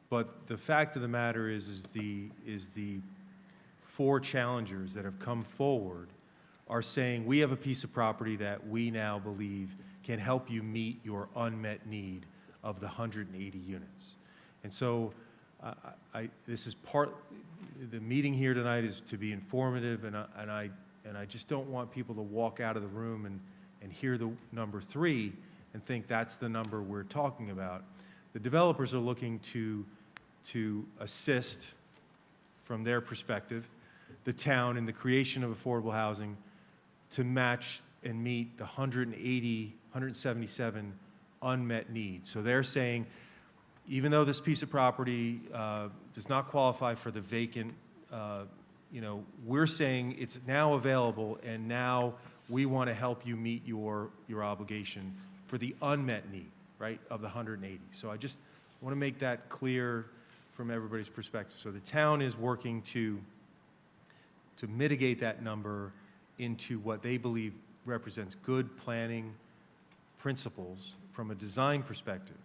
But the fact of the matter is the 4 challengers that have come forward are saying, we have a piece of property that we now believe can help you meet your unmet need of the 180 units. And so this is the meeting here tonight is to be informative, and I just don't want people to walk out of the room and hear the number 3 and think that's the number we're talking about. The developers are looking to assist, from their perspective, the town in the creation of affordable housing to match and meet the 177 unmet needs. So they're saying, even though this piece of property does not qualify for the vacant, we're saying it's now available, and now we want to help you meet your obligation for the unmet need, right, of the 180. So I just want to make that clear from everybody's perspective. So the town is working to mitigate that number into what they believe represents good planning principles from a design perspective.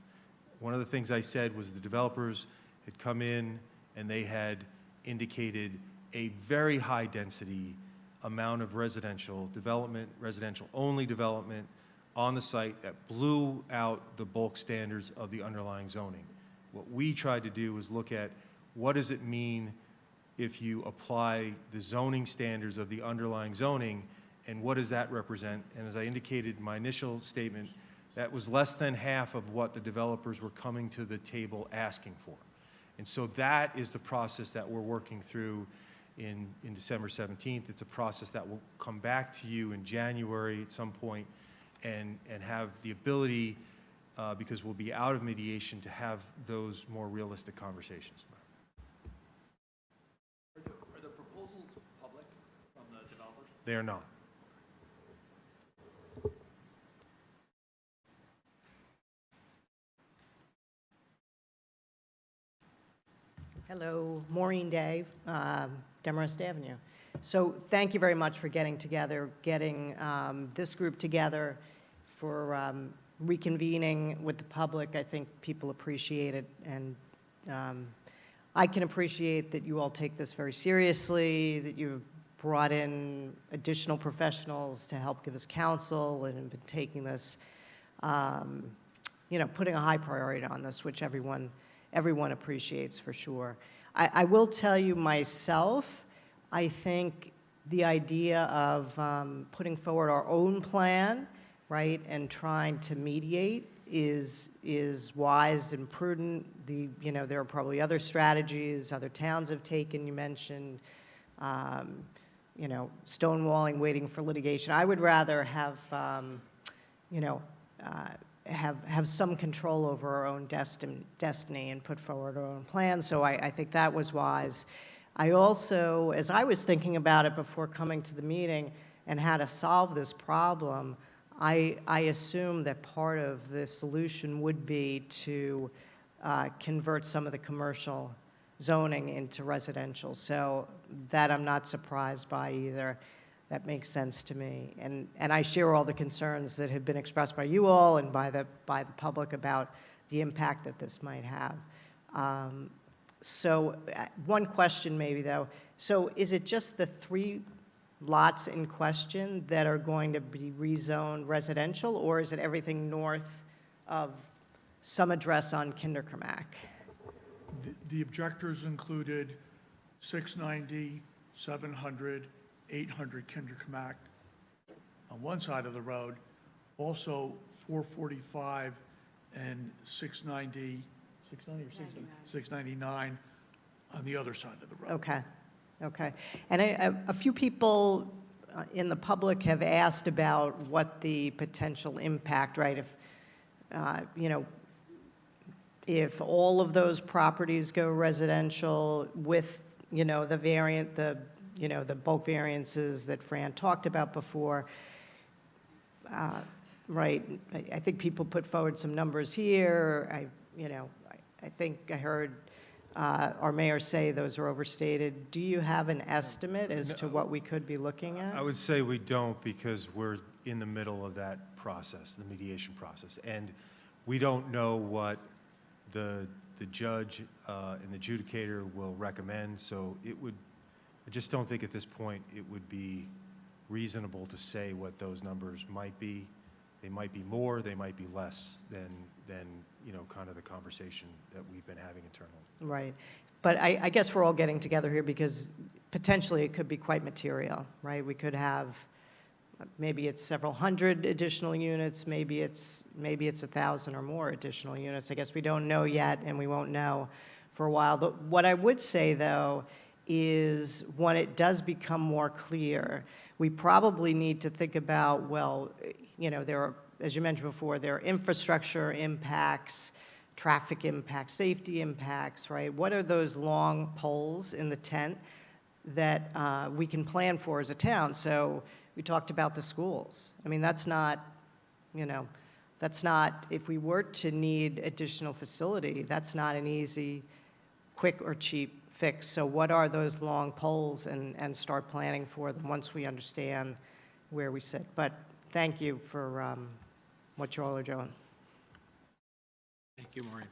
One of the things I said was the developers had come in and they had indicated a very high density amount of residential development, residential only development, on the site that blew out the bulk standards of the underlying zoning. What we tried to do was look at what does it mean if you apply the zoning standards of the underlying zoning, and what does that represent? And as I indicated in my initial statement, that was less than half of what the developers were coming to the table asking for. And so that is the process that we're working through in December 17th. It's a process that will come back to you in January at some point and have the ability, because we'll be out of mediation, to have those more realistic conversations. Are the proposals public from the developers? They are not. Hello, Maureen Day, Demarest Avenue. So thank you very much for getting together, getting this group together, for reconvening with the public. I think people appreciate it, and I can appreciate that you all take this very seriously, that you've brought in additional professionals to help give us counsel, and have been taking this, putting a high priority on this, which everyone appreciates for sure. I will tell you myself, I think the idea of putting forward our own plan, right, and trying to mediate is wise and prudent. There are probably other strategies other towns have taken. You mentioned, stonewalling, waiting for litigation. I would rather have, have some control over our own destiny and put forward our own plan. So I think that was wise. I also, as I was thinking about it before coming to the meeting and how to solve this problem, I assume that part of the solution would be to convert some of the commercial zoning into residential. So that I'm not surprised by either. That makes sense to me. And I share all the concerns that have been expressed by you all and by the public about the impact that this might have. So one question maybe, though. So is it just the 3 lots in question that are going to be rezoned residential, or is it everything north of some address on Kinderkermack? The objectors included 690, 700, 800 Kinderkermack on one side of the road, also 445 and 690 or 699 on the other side of the road. Okay, okay. And a few people in the public have asked about what the potential impact, right, if all of those properties go residential with, the bulk variances that Fran talked about before, right? I think people put forward some numbers here. I think I heard our mayor say those are overstated. Do you have an estimate as to what we could be looking at? I would say we don't, because we're in the middle of that process, the mediation process. And we don't know what the judge and the adjudicator will recommend, so I just don't think at this point it would be reasonable to say what those numbers might be. They might be more, they might be less than kind of the conversation that we've been having internally. Right. But I guess we're all getting together here because potentially it could be quite material, right? We could have, maybe it's several hundred additional units, maybe it's 1,000 or more additional units. I guess we don't know yet, and we won't know for a while. But what I would say, though, is when it does become more clear, we probably need to think about, well, there are, as you mentioned before, there are infrastructure impacts, traffic impacts, safety impacts, right? What are those long poles in the tent that we can plan for as a town? So we talked about the schools. I mean, that's not, if we were to need additional facility, that's not an easy, quick or cheap fix. So what are those long poles, and start planning for them once we understand where we sit. But thank you for what you all are doing. Thank you, Maureen.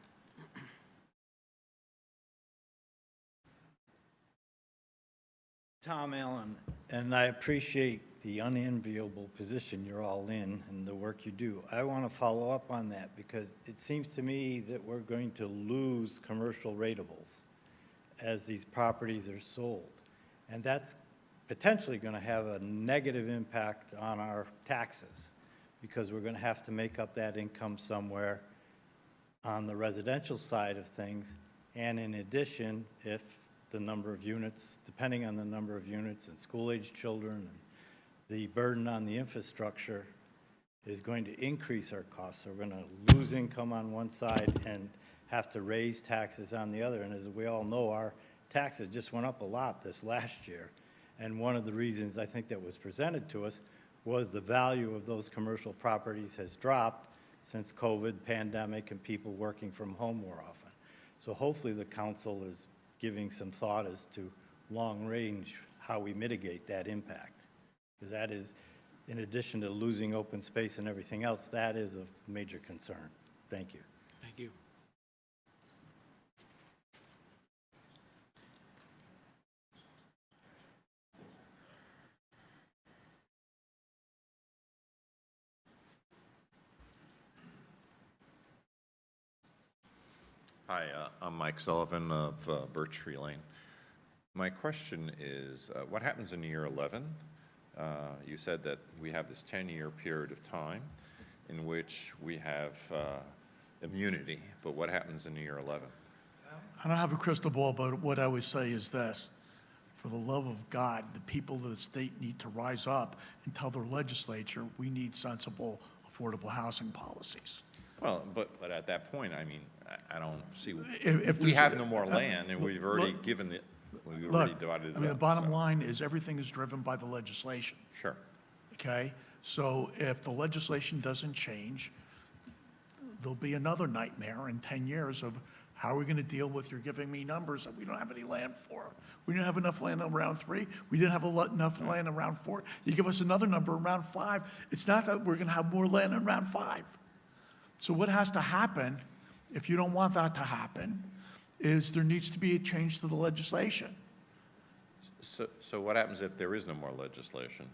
Tom Allen, and I appreciate the unenviable position you're all in and the work you do. I want to follow up on that because it seems to me that we're going to lose commercial ratables as these properties are sold. And that's potentially going to have a negative impact on our taxes because we're going to have to make up that income somewhere on the residential side of things. And in addition, if the number of units, depending on the number of units and school-aged children, and the burden on the infrastructure is going to increase our costs. So we're going to lose income on one side and have to raise taxes on the other. And as we all know, our taxes just went up a lot this last year. And one of the reasons I think that was presented to us was the value of those commercial properties has dropped since COVID, pandemic, and people working from home more often. So hopefully the council is giving some thought as to long range, how we mitigate that impact. Because that is, in addition to losing open space and everything else, that is a major concern. Thank you. Thank you. Hi, I'm Mike Sullivan of Birch Tree Lane. My question is, what happens in year 11? You said that we have this 10-year period of time in which we have immunity, but what happens in year 11? I don't have a crystal ball, but what I would say is this. For the love of God, the people of the state need to rise up and tell their legislature we need sensible, affordable housing policies. Well, but at that point, I mean, I don't see, If we there's- have no more land, and we've already look- given the, we've already Look, divided it up. I mean, the bottom so. line is everything is driven by the legislation, Sure. okay? So if the legislation doesn't change, there'll be another nightmare in 10 years of how are we going to deal with you're giving me numbers that we don't have any land for? We didn't have enough land on round 3. We didn't have enough land on round 4. You give us another number in round 5. It's not that we're going to have more land in round 5. So what has to happen, if you don't want that to happen, is there needs to be a change to the legislation. So what happens if there is no more legislation?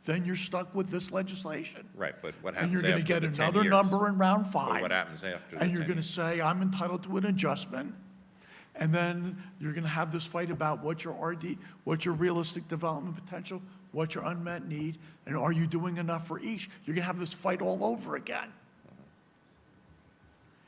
Then you're stuck with this legislation. Right, but what And happens you're going to after get the 10 another years? number in round But 5. what happens after the And you're 10 going to years? say, I'm entitled to an adjustment. And then you're going to have this fight about what's your RD, what's your realistic development potential, what's your unmet need, and are you doing enough for each? You're going to have this fight all over again.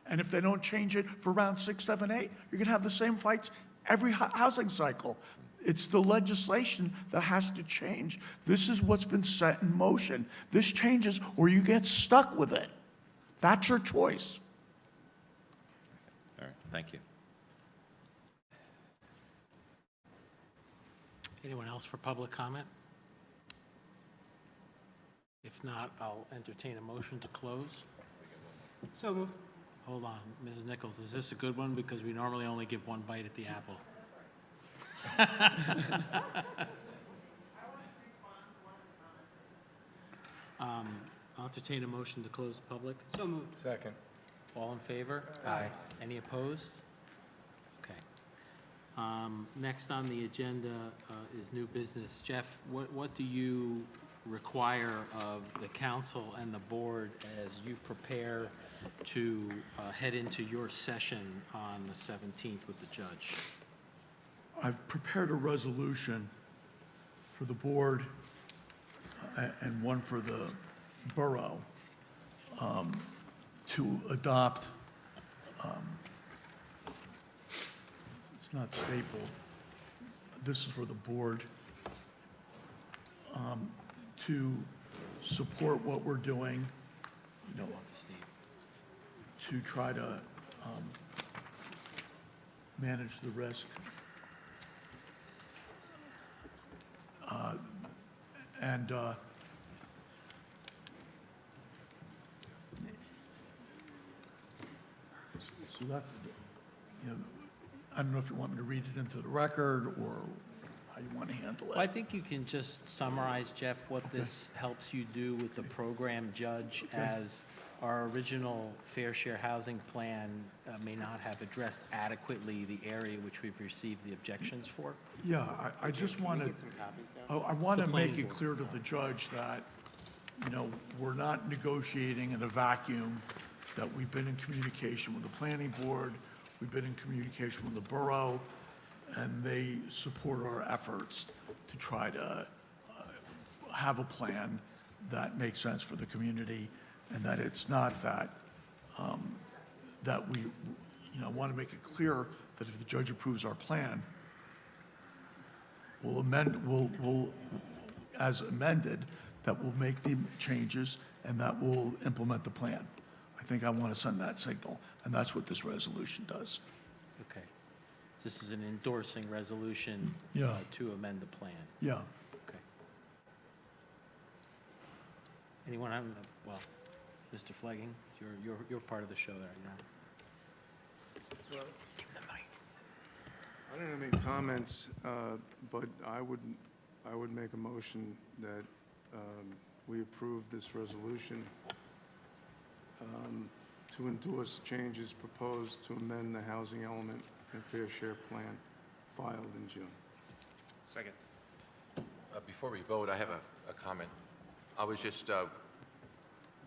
And if they don't change it for round 6, 7, 8, you're going to have the same fights every housing cycle. It's the legislation that has to change. This is what's been set in motion. This changes or you get stuck with it. That's your choice. All right, thank you. Anyone else for public comment? If not, I'll entertain a motion to close. So moved. Hold on, Mrs. Nichols, is this a good one? Because we normally only give one bite at the apple. I'll entertain a motion to close the public. So moved. Second. All in favor? Aye. Any opposed? Okay. Next on the agenda is new business. Jeff, what do you require of the council and the board as you prepare to head into your session on the 17th with the judge? I've prepared a resolution for the board and one for the borough to adopt, it's not stapled, this is for the board, to support what we're doing, you know, to try to manage the risk. So that's, you know, I don't know if you want me to read it into the record or how you want to handle it. Well, I think you can just summarize, Jeff, what this helps you do with the program judge as our original fair share housing plan may not have addressed adequately the area which we've received the objections for. Yeah, I just want to, I want to It's the make planning it board. clear to the judge that, you know, we're not negotiating in a vacuum, that we've been in communication with the planning board, we've been in communication with the borough, and they support our efforts to try to have a plan that makes sense for the community, and that it's not that, that we, you know, want to make it clear that if the judge approves our plan, we'll amend, we'll, as amended, that we'll make the changes and that we'll implement the plan. I think I want to send that signal, and that's what this resolution does. Okay. This is an endorsing resolution Yeah. to amend the plan. Yeah. Okay. Anyone have, well, Mr. Flegging, you're part of the show there now. Well, I don't have any comments, but I would make a motion that we approve this resolution to endorse changes proposed to amend the housing element and fair share plan filed in June. Second. Before we vote, I have a comment. I was just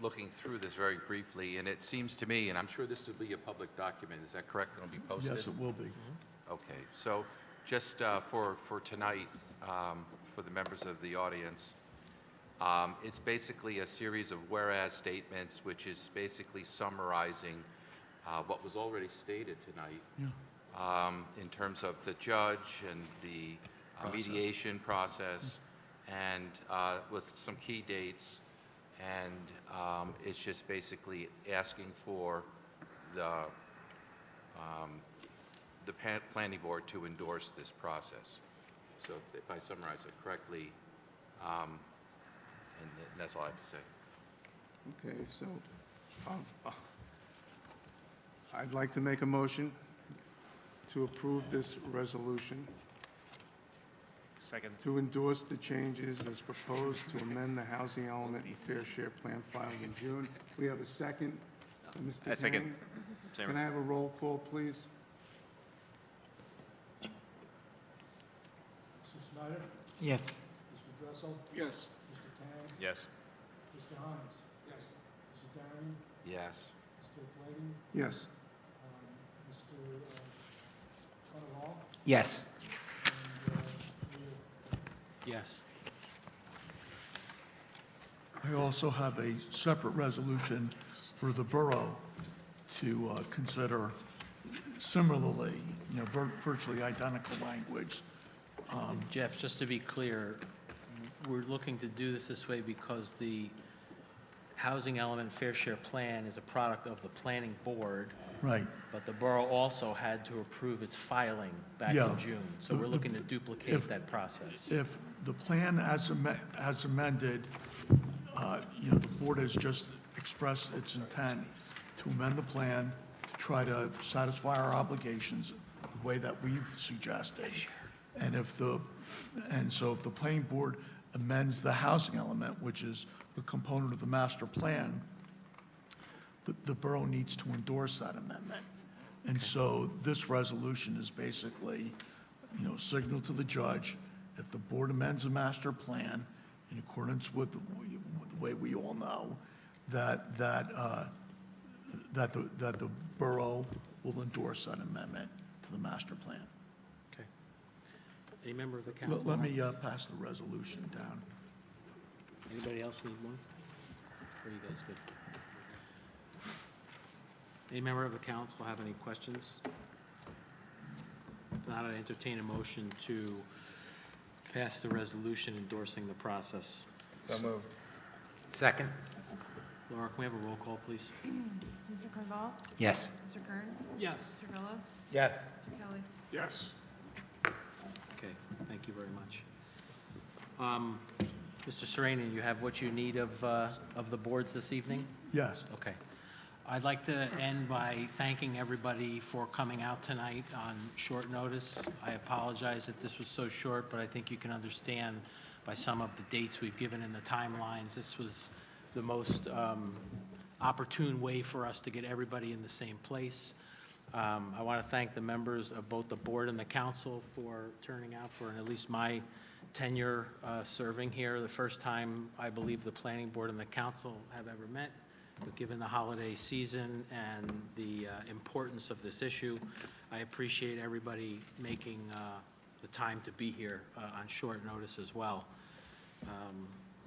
looking through this very briefly, and it seems to me, and I'm sure this will be a public document, is that correct? It'll be posted? Yes, it will be. Okay, so just for tonight, for the members of the audience, it's basically a series of whereas statements, which is basically summarizing what was already stated tonight in terms of the judge and the mediation process, and with some key dates, and it's just basically asking for the planning board to endorse this process. So if I summarize it correctly, and that's all I have to say. Okay, so I'd like to make a motion to approve this resolution. Second. To endorse the changes as proposed to amend the housing element and fair share plan filed in June. We have a second. Mr. I second. Kane. Same. Can I have a roll call, please? Mr. Snyder? Yes. Mr. Dressel? Yes. Mr. Kane? Yes. Mr. Hines? Yes. Mr. Downing? Yes. Mr. Fladen? Yes. Mr. Oradell? Yes. Yes. I also have a separate resolution for the borough to consider similarly, you know, virtually identical language. Jeff, just to be clear, we're looking to do this way because the housing element fair share plan is a product of the planning board. Right. But the borough also had to approve its filing back Yeah. in June. So we're looking to duplicate that process. If the plan as amended, you know, the board has just expressed its intent to amend the plan to try to satisfy our obligations the way that we've suggested. And so if the planning board amends the housing element, which is a component of the master plan, the borough needs to endorse that amendment. And so this resolution is basically, you know, signal to the judge, if the board amends the master plan in accordance with the way we all know, that the borough will endorse that amendment to the master plan. Okay. Any member of the council? Let me pass the resolution down. Anybody else need one? Or are you guys good? Any member of the council have any questions? If not, I entertain a motion to pass the resolution endorsing the process. So moved. Second. Laura, can we have a roll call, please? Mr. Carval? Yes. Mr. Kern? Yes. Mr. Grillo? Yes. Mr. Kelly? Yes. Okay, thank you very much. Mr. Serenian, you have what you need of the boards this evening? Yes. Okay. I'd like to end by thanking everybody for coming out tonight on short notice. I apologize that this was so short, but I think you can understand by some of the dates we've given in the timelines, this was the most opportune way for us to get everybody in the same place. I want to thank the members of both the board and the council for turning out for at least my tenure serving here. The first time I believe the planning board and the council have ever met. But given the holiday season and the importance of this issue, I appreciate everybody making the time to be here on short notice as well.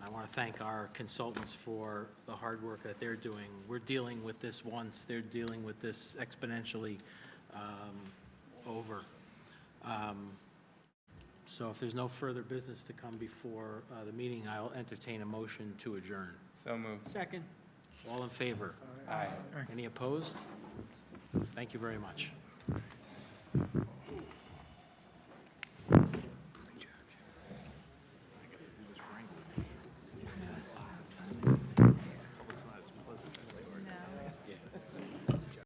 I want to thank our consultants for the hard work that they're doing. We're dealing with this once, they're dealing with this exponentially over. So if there's no further business to come before the meeting, I'll entertain a motion to adjourn. So moved. Second. All in favor? Aye. Any opposed? Thank you very much.